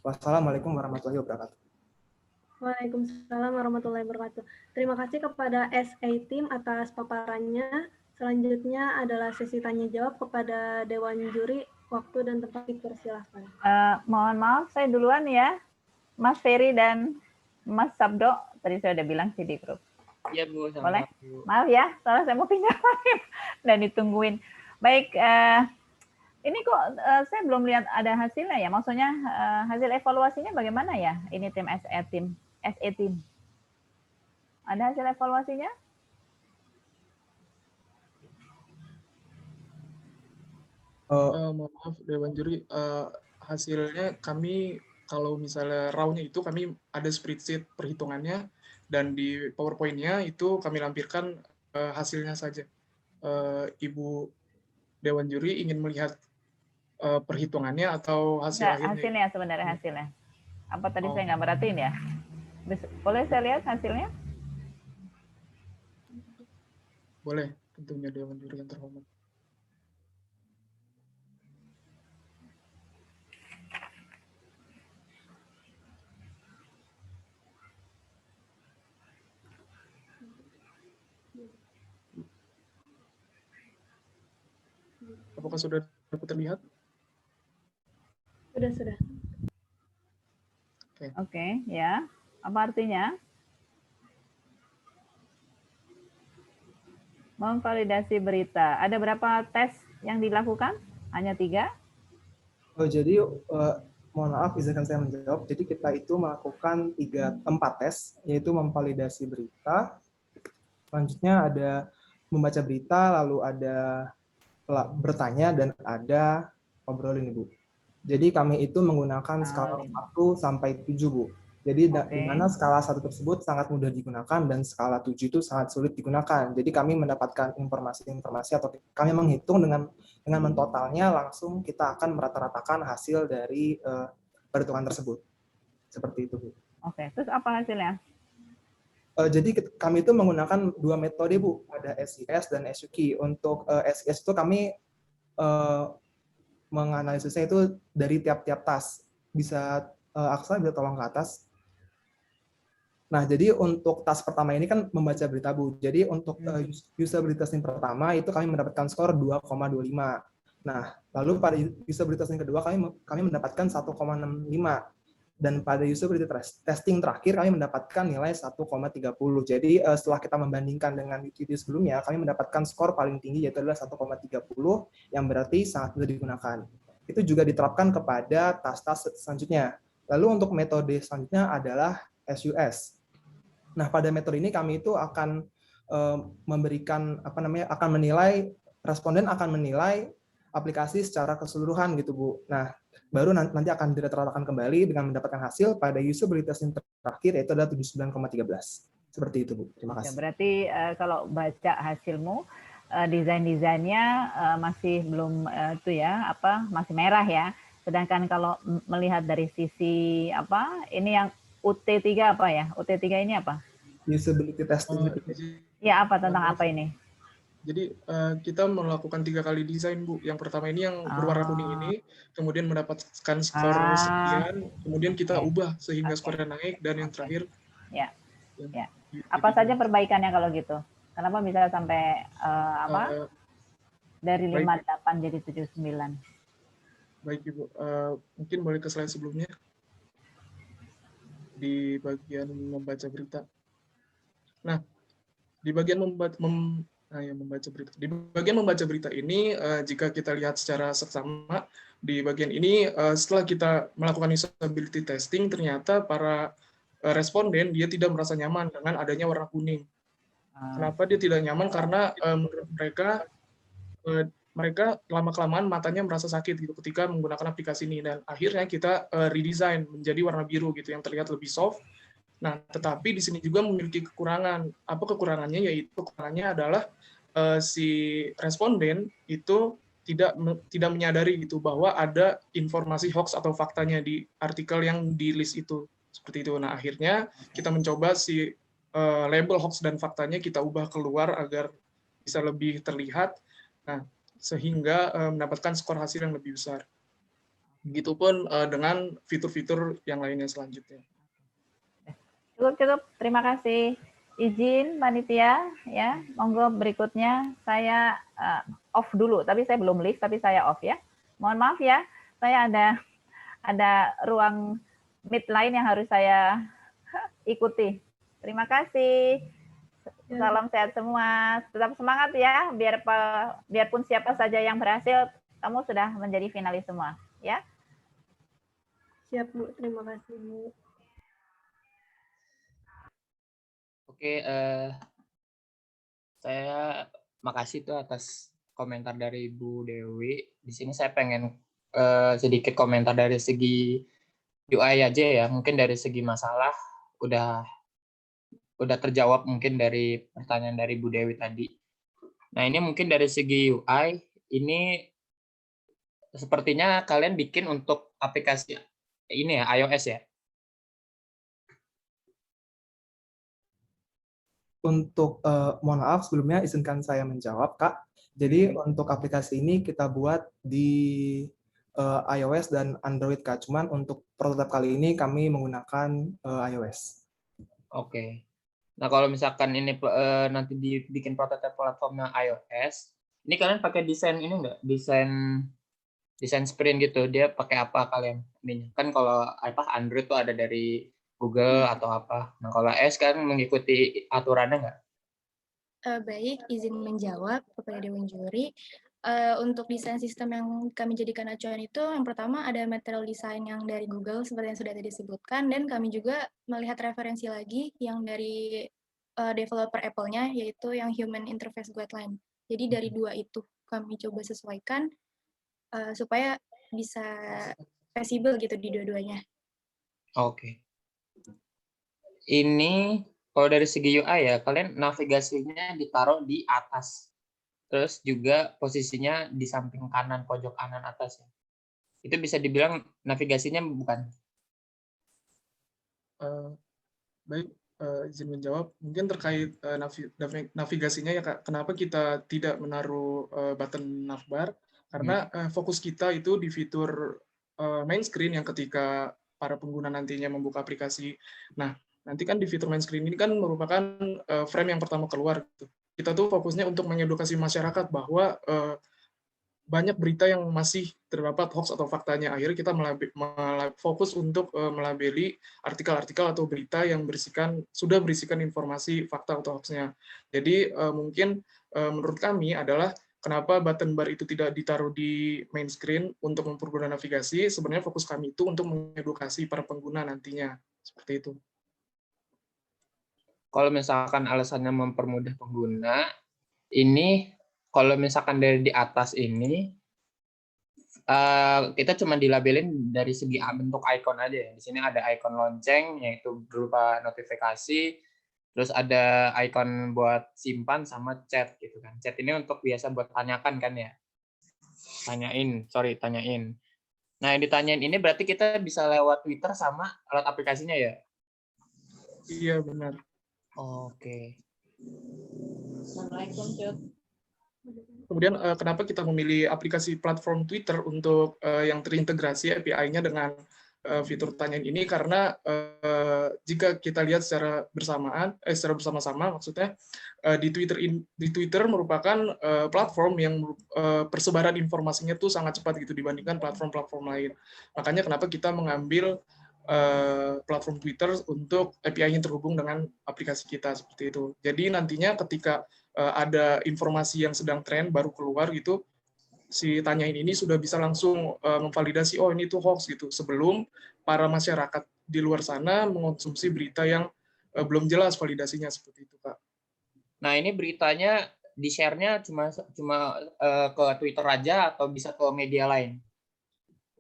[SPEAKER 12] Wassalamualaikum warahmatullahi wabarakatuh.
[SPEAKER 3] Waalaikumsalam warahmatullahi wabarakatuh. Terima kasih kepada SA Tim atas paparannya. Selanjutnya adalah sesi tanya jawab kepada Dewan Juri. Waktu dan tempat dipersilahkan.
[SPEAKER 6] Mohon maaf, saya duluan ya. Mas Ferry dan Mas Sabdo, tadi saya udah bilang sih di grup.
[SPEAKER 13] Iya Bu,
[SPEAKER 6] boleh? Maaf ya, soalnya saya mau pindah dan ditungguin. Baik, ini kok saya belum lihat ada hasilnya ya. Maksudnya hasil evaluasinya bagaimana ya? Ini tim SE Tim. Ada hasil evaluasinya?
[SPEAKER 10] Maaf Dewan Juri, hasilnya kami kalau misalnya raw-nya itu kami ada spreadsheet perhitungannya. Dan di PowerPoint-nya itu kami lampirkan hasilnya saja. Ibu Dewan Juri ingin melihat perhitungannya atau hasil akhirnya?
[SPEAKER 6] Hasilnya sebenarnya hasilnya. Apa tadi saya nggak merhatiin ya? Boleh saya lihat hasilnya?
[SPEAKER 10] Boleh, tentunya Dewan Juri yang terhormat. Apakah sudah dapat terlihat?
[SPEAKER 3] Sudah.
[SPEAKER 6] Oke, ya. Apa artinya? Memvalidasi berita. Ada berapa tes yang dilakukan? Hanya 3?
[SPEAKER 12] Oh, jadi mohon maaf, izinkan saya menjawab. Jadi kita itu melakukan 4 tes, yaitu memvalidasi berita, selanjutnya ada membaca berita, lalu ada bertanya, dan ada obrolin, Ibu. Jadi kami itu menggunakan skala 1 sampai 7, Bu. Jadi di mana skala 1 tersebut sangat mudah digunakan dan skala 7 itu sangat sulit digunakan. Jadi kami mendapatkan informasi-informasi atau kami menghitung dengan mentotalnya, langsung kita akan merata-ratakan hasil dari perhitungan tersebut. Seperti itu, Bu.
[SPEAKER 6] Oke, terus apa hasilnya?
[SPEAKER 12] Jadi kami itu menggunakan 2 metode, Bu. Ada SIS dan SUQ. Untuk SIS itu kami menganalisisnya itu dari tiap-tiap tas. Bisa Aksa bisa tolong ke atas. Nah, jadi untuk tas pertama ini kan membaca berita, Bu. Jadi untuk usability testing pertama itu kami mendapatkan skor 2,25. Nah, lalu pada usability testing kedua kami mendapatkan 1,65. Dan pada usability testing terakhir kami mendapatkan nilai 1,30. Jadi setelah kita membandingkan dengan utility sebelumnya, kami mendapatkan skor paling tinggi yaitu adalah 1,30 yang berarti sangat mudah digunakan. Itu juga diterapkan kepada tas-tas selanjutnya. Lalu untuk metode selanjutnya adalah SUS. Nah, pada metode ini kami itu akan memberikan akan menilai, responden akan menilai aplikasi secara keseluruhan gitu, Bu. Nah, baru nanti akan dirata-ratakan kembali dengan mendapatkan hasil pada usability testing terakhir yaitu adalah 79,13. Seperti itu, Bu. Terima kasih.
[SPEAKER 6] Ya, berarti kalau baca hasilmu desain-desainnya masih belum masih merah ya. Sedangkan kalau melihat dari sisi ini yang UT3 apa ya? UT3 ini apa?
[SPEAKER 12] Usability testing.
[SPEAKER 6] Ya, apa tentang apa ini?
[SPEAKER 10] Jadi kita melakukan 3 kali desain, Bu. Yang pertama ini yang berwarna kuning ini, kemudian mendapatkan skor sekian, kemudian kita ubah sehingga skornya naik, dan yang terakhir.
[SPEAKER 6] Ya. Apa saja perbaikannya kalau gitu? Kenapa bisa sampai dari 58 jadi 79? Baik,
[SPEAKER 10] Ibu. Mungkin boleh ke slide sebelumnya. Di bagian membaca berita. Nah, di bagian membaca berita. Di bagian membaca berita ini, jika kita lihat secara seksama, di bagian ini setelah kita melakukan usability testing, ternyata para responden dia tidak merasa nyaman dengan adanya warna kuning. Kenapa dia tidak nyaman? Karena menurut mereka lama-kelamaan matanya merasa sakit gitu ketika menggunakan aplikasi ini, dan akhirnya kita redesign menjadi warna biru gitu yang terlihat lebih soft. Nah, tetapi di sini juga memiliki kekurangan. Apa kekurangannya? Yaitu kekurangannya adalah si responden itu tidak menyadari gitu bahwa ada informasi hoax atau faktanya di artikel yang di list itu. Seperti itu. Nah, akhirnya kita mencoba si label hoax dan faktanya kita ubah keluar agar bisa lebih terlihat. Nah, sehingga mendapatkan skor hasil yang lebih besar. Begitupun dengan fitur-fitur yang lainnya selanjutnya.
[SPEAKER 6] Cukup. Terima kasih. Izin panitia ya. Monggo berikutnya saya off dulu. Tapi saya belum live, tapi saya off ya. Mohon maaf ya. Saya ada ruang meet lain yang harus saya ikuti. Terima kasih. Salam sehat semua. Tetap semangat ya. Biarpun siapa saja yang berhasil, kamu sudah menjadi finalis semua ya.
[SPEAKER 3] Siap, Bu. Terima kasih, Bu.
[SPEAKER 13] Oke, saya makasih tuh atas komentar dari Bu Dewi. Di sini saya pengen sedikit komentar dari segi UI aja ya. Mungkin dari segi masalah udah terjawab mungkin dari pertanyaan dari Bu Dewi tadi. Nah, ini mungkin dari segi UI, ini sepertinya kalian bikin untuk aplikasi ini ya, iOS ya?
[SPEAKER 12] Untuk mohon maaf sebelumnya izinkan saya menjawab, Kak. Jadi untuk aplikasi ini kita buat di iOS dan Android, Kak. Cuman untuk prototipe kali ini kami menggunakan iOS.
[SPEAKER 13] Oke. Nah, kalau misalkan ini nanti dibikin prototipe platformnya iOS, ini kalian pakai desain ini enggak? Desain sprint gitu. Dia pakai apa kalian? Ini kan kalau Android tuh ada dari Google atau apa. Nah, kalau iOS kan mengikuti aturannya nggak?
[SPEAKER 11] Baik, izin menjawab kepada Dewan Juri. Untuk desain sistem yang kami jadikan acuan itu, yang pertama ada material design yang dari Google, seperti yang sudah tadi disebutkan, dan kami juga melihat referensi lagi yang dari developer Apple-nya, yaitu yang Human Interface Guideline. Jadi dari dua itu kami coba sesuaikan supaya bisa visible gitu di dua-duanya.
[SPEAKER 13] Oke. Ini kalau dari segi UI ya, kalian navigasinya ditaruh di atas. Terus juga posisinya di samping kanan, pojok kanan atas ya. Itu bisa dibilang navigasinya bukan?
[SPEAKER 10] Baik, izin menjawab. Mungkin terkait navigasinya ya Kak, kenapa kita tidak menaruh button navbar? Karena fokus kita itu di fitur main screen yang ketika para pengguna nantinya membuka aplikasi. Nah, nanti kan di fitur main screen ini kan merupakan frame yang pertama keluar. Gitu. Kita tuh fokusnya untuk mengedukasi masyarakat bahwa banyak berita yang masih terdapat hoax atau faktanya. Akhirnya kita fokus untuk melabeli artikel-artikel atau berita yang sudah berisikan informasi fakta atau hoaxnya. Jadi mungkin menurut kami adalah kenapa button bar itu tidak ditaruh di main screen untuk mempermudah navigasi. Sebenarnya fokus kami itu untuk mengedukasi para pengguna nantinya. Seperti itu.
[SPEAKER 13] Kalau misalkan alasannya mempermudah pengguna, ini kalau misalkan dari di atas ini, kita cuma dilabelin dari segi bentuk icon aja ya. Di sini ada icon lonceng, yaitu berupa notifikasi, terus ada icon buat simpan sama chat gitu kan. Chat ini untuk biasa buat tanyakan kan ya. Tanyain. Nah, yang ditanyain ini berarti kita bisa lewat Twitter sama lewat aplikasinya ya?
[SPEAKER 10] Iya, benar.
[SPEAKER 13] Oke.
[SPEAKER 6] Assalamualaikum, Cud.
[SPEAKER 10] Kemudian kenapa kita memilih aplikasi platform Twitter untuk yang terintegrasi API-nya dengan fitur tanyain ini? Karena jika kita lihat secara bersama-sama, maksudnya di Twitter merupakan platform yang persebaran informasinya tuh sangat cepat gitu dibandingkan platform-platform lain. Makanya kenapa kita mengambil platform Twitter untuk API-nya terhubung dengan aplikasi kita seperti itu. Jadi nantinya ketika ada informasi yang sedang tren baru keluar gitu, si tanyain ini sudah bisa langsung memvalidasi oh ini tuh hoax gitu sebelum para masyarakat di luar sana mengonsumsi berita yang belum jelas validasinya seperti itu, Pak.
[SPEAKER 13] Nah, ini beritanya di share-nya cuma ke Twitter aja atau bisa ke media lain?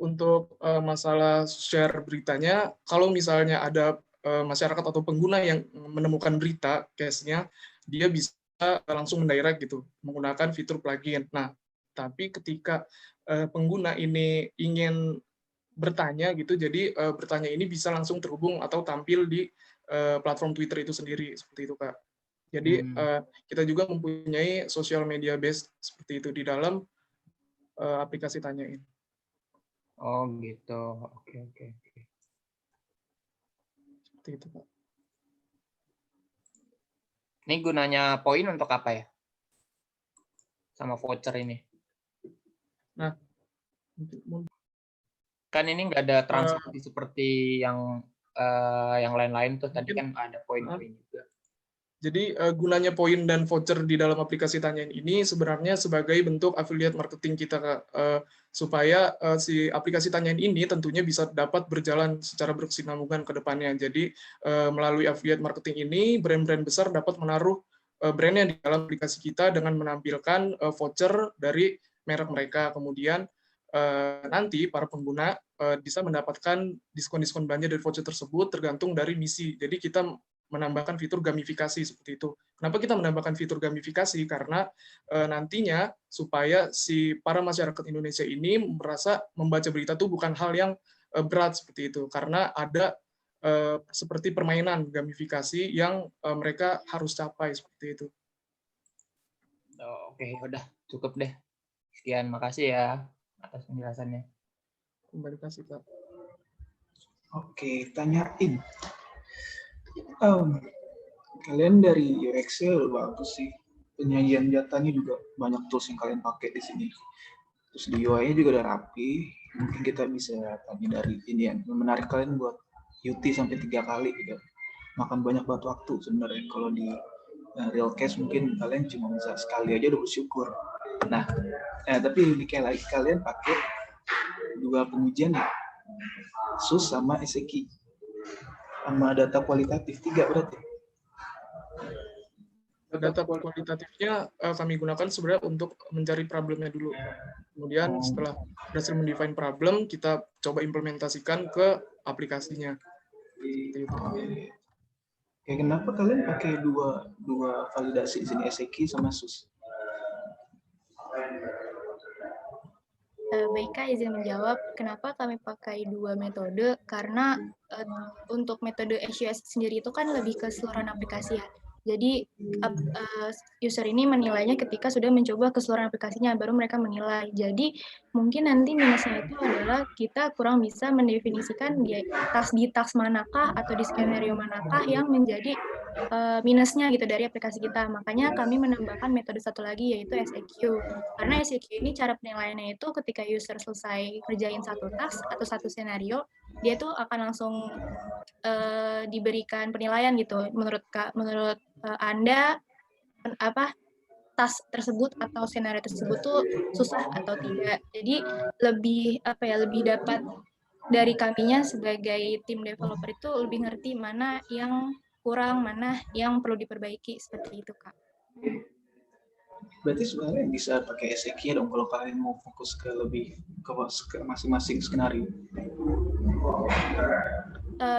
[SPEAKER 10] Untuk masalah share beritanya, kalau misalnya ada masyarakat atau pengguna yang menemukan berita case-nya, dia bisa langsung mendirect gitu menggunakan fitur plugin. Nah, tapi ketika pengguna ini ingin bertanya gitu, jadi bertanya ini bisa langsung terhubung atau tampil di platform Twitter itu sendiri seperti itu, Kak. Jadi kita juga mempunyai social media base seperti itu di dalam aplikasi tanyain.
[SPEAKER 13] Oh gitu, oke.
[SPEAKER 10] Seperti itu, Pak.
[SPEAKER 13] Ini gunanya poin untuk apa ya? Sama voucher ini?
[SPEAKER 10] Nah,
[SPEAKER 13] kan ini nggak ada transaksi seperti yang lain-lain tuh. Tadi kan ada poin-poin juga.
[SPEAKER 10] Jadi gunanya poin dan voucher di dalam aplikasi tanyain ini sebenarnya sebagai bentuk affiliate marketing kita, Kak. Supaya si aplikasi tanyain ini tentunya bisa dapat berjalan secara berkesinambungan ke depannya. Jadi melalui affiliate marketing ini brand-brand besar dapat menaruh brandnya di dalam aplikasi kita dengan menampilkan voucher dari merek mereka. Kemudian nanti para pengguna bisa mendapatkan diskon-diskon belanja dari voucher tersebut tergantung dari misi. Jadi kita menambahkan fitur gamifikasi seperti itu. Kenapa kita menambahkan fitur gamifikasi? Karena nantinya supaya si para masyarakat Indonesia ini merasa membaca berita itu bukan hal yang berat seperti itu. Karena ada seperti permainan gamifikasi yang mereka harus capai seperti itu.
[SPEAKER 13] Oke, udah cukup deh. Sekian, makasih ya atas penjelasannya.
[SPEAKER 10] Terima kasih, Pak.
[SPEAKER 5] Oke, tanyain. Kalian dari UX-nya bagus sih. Penyajian datanya juga banyak tools yang kalian pakai di sini. Terus di UI-nya juga udah rapi. Mungkin kita bisa tanya dari ini yang menarik kalian buat UT sampai 3 kali gitu. Makan banyak waktu sebenarnya kalau di real case mungkin kalian cuma bisa sekali aja udah bersyukur. Nah, tapi ini kayak lagi kalian pakai 2 pengujian ya, SUS sama SEQ, sama data kualitatif 3 berarti.
[SPEAKER 10] Data kualitatifnya kami gunakan sebenarnya untuk mencari problemnya dulu. Kemudian setelah berhasil mendefine problem, kita coba implementasikan ke aplikasinya.
[SPEAKER 5] Kayak kenapa kalian pakai dua validasi di sini, SEQ sama SUS?
[SPEAKER 11] Baik Kak, izin menjawab kenapa kami pakai 2 metode, karena untuk metode SUS sendiri itu kan lebih ke keseluruhan aplikasi ya. Jadi user ini menilainya ketika sudah mencoba keseluruhan aplikasinya, baru mereka menilai. Jadi mungkin nanti minusnya itu adalah kita kurang bisa mendefinisikan di task manakah atau di skenario manakah yang menjadi minusnya gitu dari aplikasi kita. Makanya kami menambahkan metode satu lagi yaitu SEQ. Karena SEQ ini cara penilaiannya itu ketika user selesai kerjain satu task atau satu skenario, dia tuh akan langsung diberikan penilaian gitu. Menurut Anda task tersebut atau skenario tersebut tuh susah atau tidak. Jadi lebih dapat dari kaminya sebagai tim developer itu lebih ngerti mana yang kurang, mana yang perlu diperbaiki, seperti itu Kak.
[SPEAKER 5] Berarti sebenarnya bisa pakai SEQ dong kalau kalian mau fokus ke lebih ke masing-masing skenario.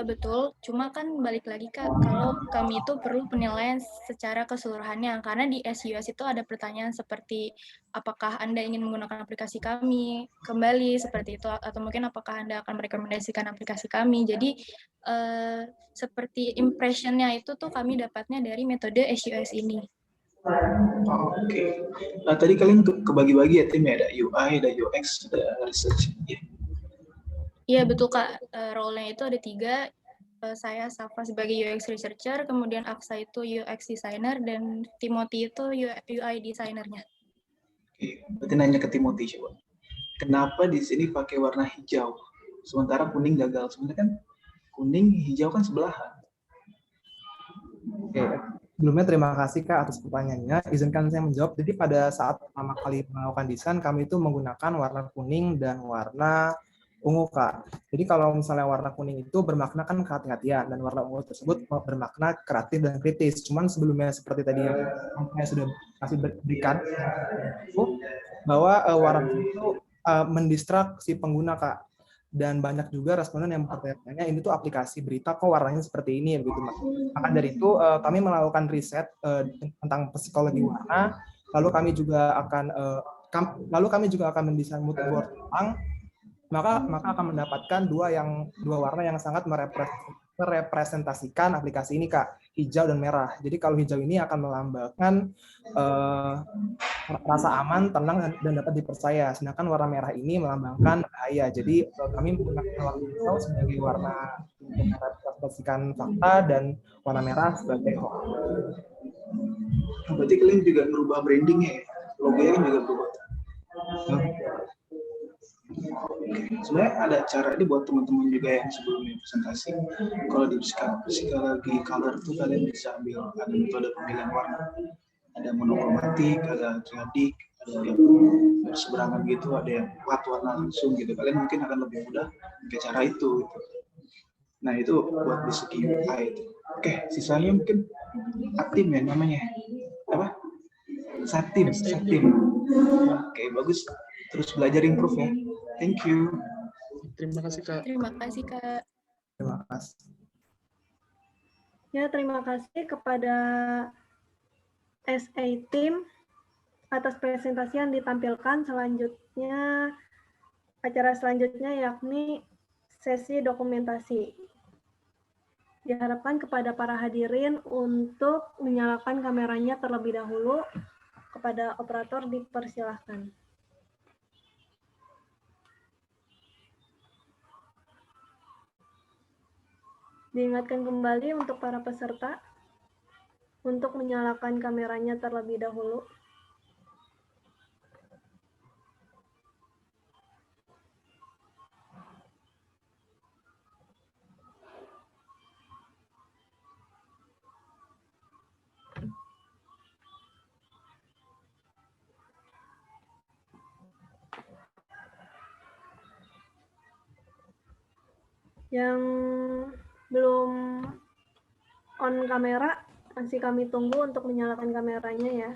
[SPEAKER 11] Betul, cuma kan balik lagi Kak, kalau kami itu perlu penilaian secara keseluruhannya, karena di SUS itu ada pertanyaan seperti apakah Anda ingin menggunakan aplikasi kami kembali seperti itu, atau mungkin apakah Anda akan merekomendasikan aplikasi kami. Jadi seperti impression-nya itu tuh kami dapatnya dari metode SUS ini.
[SPEAKER 5] Oke. Nah, tadi kalian kebagi-bagi ya tim ya, ada UI, ada UX, ada research.
[SPEAKER 11] Iya betul Kak, role-nya itu ada 3. Saya Safa sebagai UX researcher, kemudian Aksa itu UX designer, dan Timothy itu UI designernya.
[SPEAKER 5] Oke, berarti nanya ke Timothy coba. Kenapa di sini pakai warna hijau, sementara kuning gagal? Sebenarnya kan kuning, hijau kan sebelahan.
[SPEAKER 12] Oke, sebelumnya terima kasih Kak atas pertanyaannya. Izinkan saya menjawab. Jadi pada saat pertama kali melakukan desain, kami itu menggunakan warna kuning dan warna ungu Kak. Jadi kalau misalnya warna kuning itu bermakna kan kehati-hatian, dan warna ungu tersebut bermakna kreatif dan kritis. Cuman sebelumnya seperti tadi yang saya sudah kasih berikan, bahwa warna itu mendistrak si pengguna Kak. Dan banyak juga responden yang bertanya, ini tuh aplikasi berita kok warnanya seperti ini begitu Mas. Maka dari itu kami melakukan riset tentang psikologi warna, lalu kami juga akan mendesain mood board ulang, maka akan mendapatkan dua warna yang sangat merepresentasikan aplikasi ini Kak, hijau dan merah. Jadi kalau hijau ini akan melambangkan rasa aman, tenang, dan dapat dipercaya. Sedangkan warna merah ini melambangkan bahaya. Jadi kami menggunakan warna hijau sebagai warna untuk merepresentasikan fakta dan warna merah sebagai hoax.
[SPEAKER 5] Berarti kalian juga merubah brandingnya ya? Logonya kan juga berubah. Sebenarnya ada cara ini buat teman-teman juga yang sebelumnya presentasi. Kalau di psikologi color itu kalian bisa ambil, ada metode pemilihan warna, ada monokromatik, ada triadik, ada yang berseberangan gitu, ada yang flat warna langsung gitu. Kalian mungkin akan lebih mudah pakai cara itu. Nah itu buat di segi UI itu. Oke, sisanya mungkin Atim ya namanya. Apa? Satim. Oke, bagus. Terus belajar improve ya. Thank you.
[SPEAKER 10] Terima kasih Kak.
[SPEAKER 11] Terima kasih Kak.
[SPEAKER 12] Terima kasih.
[SPEAKER 3] Ya, terima kasih kepada SA Team atas presentasi yang ditampilkan. Selanjutnya, acara selanjutnya yakni sesi dokumentasi. Diharapkan kepada para hadirin untuk menyalakan kameranya terlebih dahulu. Kepada operator dipersilahkan. Diingatkan kembali untuk para peserta untuk menyalakan kameranya terlebih dahulu. Yang belum on kamera, masih kami tunggu untuk menyalakan kameranya ya.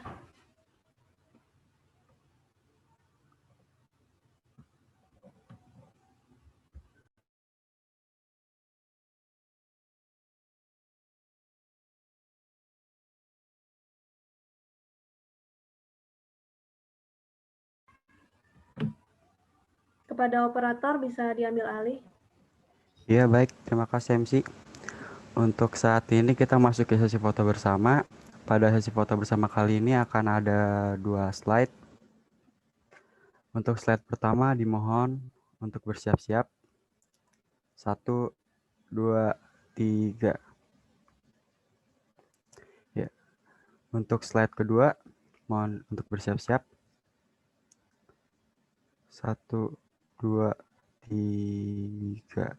[SPEAKER 3] Kepada operator bisa diambil alih.
[SPEAKER 14] Ya baik, terima kasih MC. Untuk saat ini kita masuk ke sesi foto bersama. Pada sesi foto bersama kali ini akan ada 2 slide. Untuk slide pertama dimohon untuk bersiap-siap. 1, 2, 3. Ya. Untuk slide kedua mohon untuk bersiap-siap. 1, 2, 3.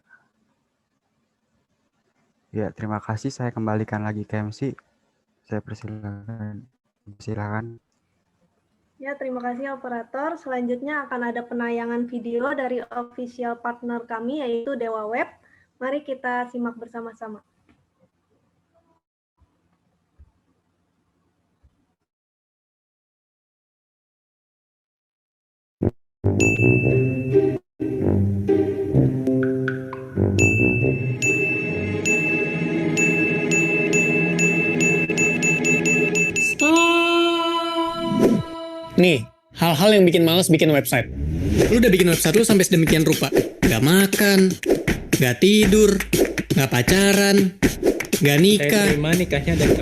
[SPEAKER 14] Ya, terima kasih. Saya kembalikan lagi ke MC. Saya persilakan.
[SPEAKER 3] Ya, terima kasih operator. Selanjutnya akan ada penayangan video dari official partner kami yaitu Dewa Web. Mari kita simak bersama-sama.
[SPEAKER 15] Nih, hal-hal yang bikin males bikin website. Lu udah bikin website lu sampai sedemikian rupa. Gak makan, gak tidur, gak pacaran, gak nikah,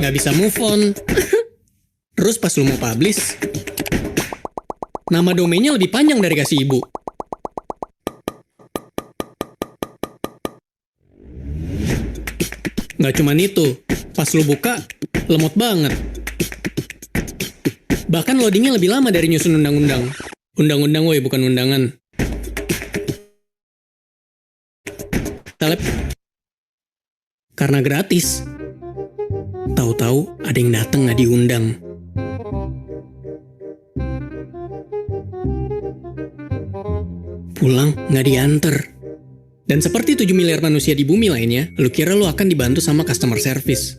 [SPEAKER 15] gak bisa move on. Terus pas lu mau publish, nama domainnya lebih panjang dari kasih ibu. Gak cuman itu, pas lu buka, lemot banget. Bahkan loadingnya lebih lama dari nyusun undang-undang. Undang-undang woi, bukan undangan. Talep. Karena gratis. Tahu-tahu ada yang datang nggak diundang. Pulang nggak diantar. Dan seperti 7 miliar manusia di bumi lainnya, lu kira lu akan dibantu sama customer service.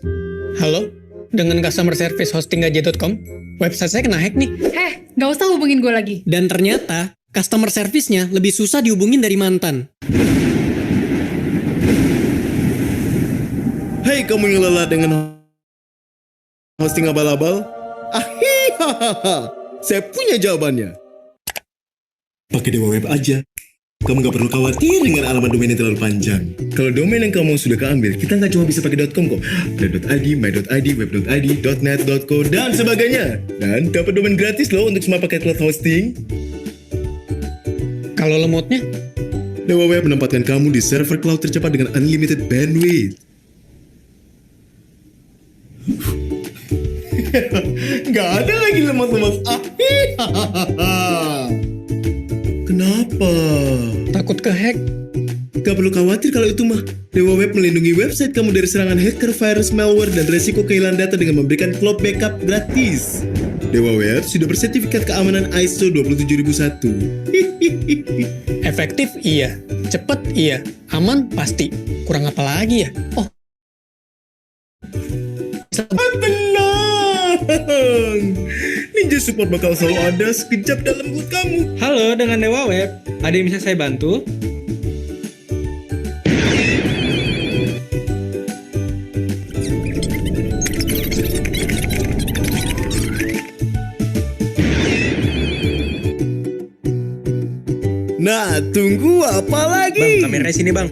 [SPEAKER 15] Halo? Dengan customer service hostinggaja.com? Website saya kena hack nih.
[SPEAKER 16] Nggak usah hubungin gue lagi.
[SPEAKER 15] Dan ternyata, customer service-nya lebih susah dihubungin dari mantan.
[SPEAKER 17] Hai kamu yang lelah dengan hosting abal-abal? Ahihaha, saya punya jawabannya. Pakai Dewa Web aja. Kamu nggak perlu khawatir dengan alamat domain yang terlalu panjang. Kalau domain yang kamu sudah keambil, kita nggak cuma bisa pakai .com kok. Ada .id, my.id, web.id, .net, .co, dan sebagainya. Dan dapat domain gratis loh untuk semua paket cloud hosting.
[SPEAKER 15] Kalau lemotnya?
[SPEAKER 17] Dewa Web menempatkan kamu di server cloud tercepat dengan unlimited bandwidth. Nggak ada lagi lemot-lemot. Kenapa?
[SPEAKER 15] Takut kehack.
[SPEAKER 17] Gak perlu khawatir kalau itu mah. Dewa Web melindungi website kamu dari serangan hacker, virus, malware, dan resiko kehilangan data dengan memberikan cloud backup gratis. Dewa Web sudah bersertifikat keamanan ISO 27001.
[SPEAKER 15] Efektif iya, cepat iya, aman pasti. Kurang apa lagi ya? Oh.
[SPEAKER 17] Tenang! Ninja Support bakal selalu ada sekejap dalam mood kamu.
[SPEAKER 15] Halo, dengan Dewa Web. Ada yang bisa saya bantu?
[SPEAKER 17] Nah, tunggu apa lagi?
[SPEAKER 15] Bang, kameranya sini bang.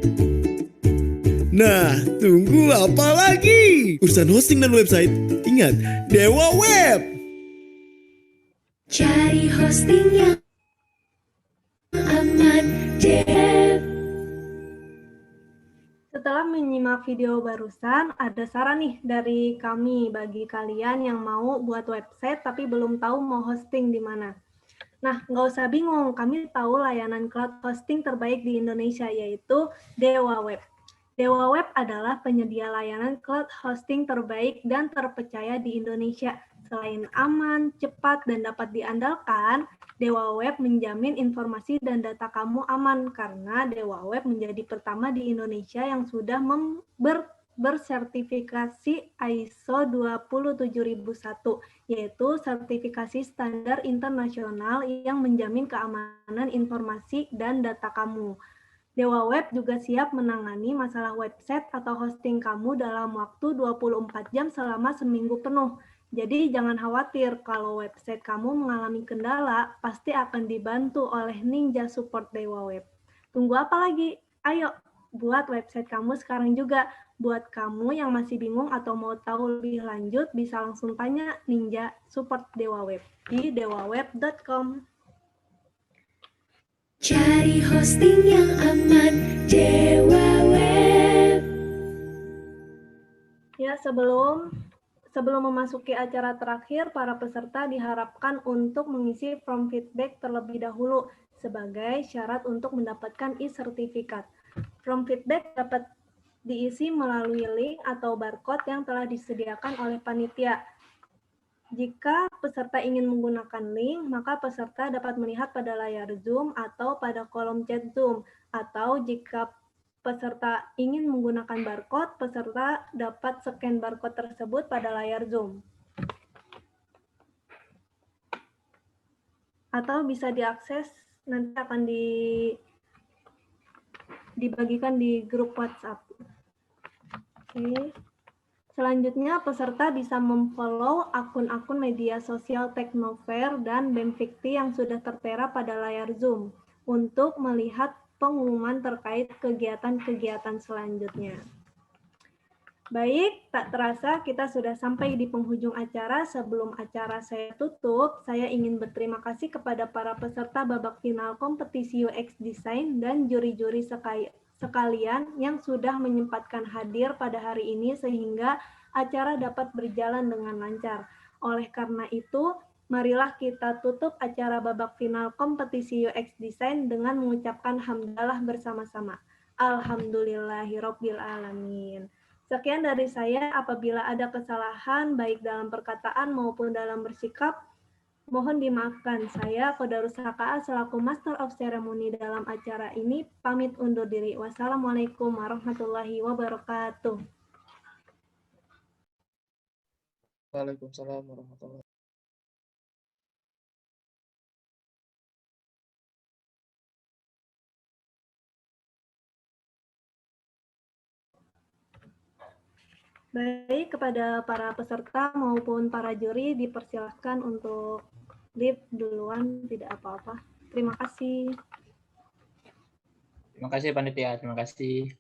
[SPEAKER 17] Nah, tunggu apa lagi? Urusan hosting dan website, ingat, Dewa Web.
[SPEAKER 18] Cari hosting yang aman, Dev.
[SPEAKER 3] Setelah menyimak video barusan, ada saran nih dari kami bagi kalian yang mau buat website tapi belum tahu mau hosting di mana. Nah, nggak usah bingung, kami tahu layanan cloud hosting terbaik di Indonesia yaitu Dewa Web. Dewa Web adalah penyedia layanan cloud hosting terbaik dan terpercaya di Indonesia. Selain aman, cepat, dan dapat diandalkan, Dewa Web menjamin informasi dan data kamu aman karena Dewa Web menjadi pertama di Indonesia yang sudah bersertifikasi ISO 27001, yaitu sertifikasi standar internasional yang menjamin keamanan informasi dan data kamu. Dewa Web juga siap menangani masalah website atau hosting kamu dalam waktu 24 jam selama seminggu penuh. Jadi jangan khawatir kalau website kamu mengalami kendala, pasti akan dibantu oleh Ninja Support Dewa Web. Tunggu apa lagi? Ayo, buat website kamu sekarang juga. Buat kamu yang masih bingung atau mau tahu lebih lanjut, bisa langsung tanya Ninja Support Dewa Web di dewaweb.com.
[SPEAKER 18] Cari hosting yang aman, Dewa Web.
[SPEAKER 3] Ya, sebelum memasuki acara terakhir, para peserta diharapkan untuk mengisi form feedback terlebih dahulu sebagai syarat untuk mendapatkan e-sertifikat. Form feedback dapat diisi melalui link atau barcode yang telah disediakan oleh panitia. Jika peserta ingin menggunakan link, maka peserta dapat melihat pada layar Zoom atau pada kolom chat Zoom. Atau jika peserta ingin menggunakan barcode, peserta dapat scan barcode tersebut pada layar Zoom. Atau bisa diakses, nanti akan dibagikan di grup WhatsApp. Oke. Selanjutnya, peserta bisa memfollow akun-akun media sosial Teknofair dan BEM-Fikti yang sudah tertera pada layar Zoom untuk melihat pengumuman terkait kegiatan-kegiatan selanjutnya. Baik, tak terasa kita sudah sampai di penghujung acara. Sebelum acara saya tutup, saya ingin berterima kasih kepada para peserta babak final kompetisi UX Design dan juri-juri sekalian yang sudah menyempatkan hadir pada hari ini sehingga acara dapat berjalan dengan lancar. Oleh karena itu, marilah kita tutup acara babak final kompetisi UX Design dengan mengucapkan hamdalah bersama-sama. Alhamdulillahirabbil alamin. Sekian dari saya. Apabila ada kesalahan baik dalam perkataan maupun dalam bersikap, mohon dimaafkan. Saya Qadarus HKA selaku Master of Ceremony dalam acara ini pamit undur diri. Wassalamualaikum warahmatullahi wabarakatuh.
[SPEAKER 10] Waalaikumsalam warahmatullahi wabarakatuh.
[SPEAKER 3] Baik, kepada para peserta maupun para juri dipersilahkan untuk leave duluan, tidak apa-apa. Terima kasih.
[SPEAKER 13] Terima kasih panitia, terima kasih.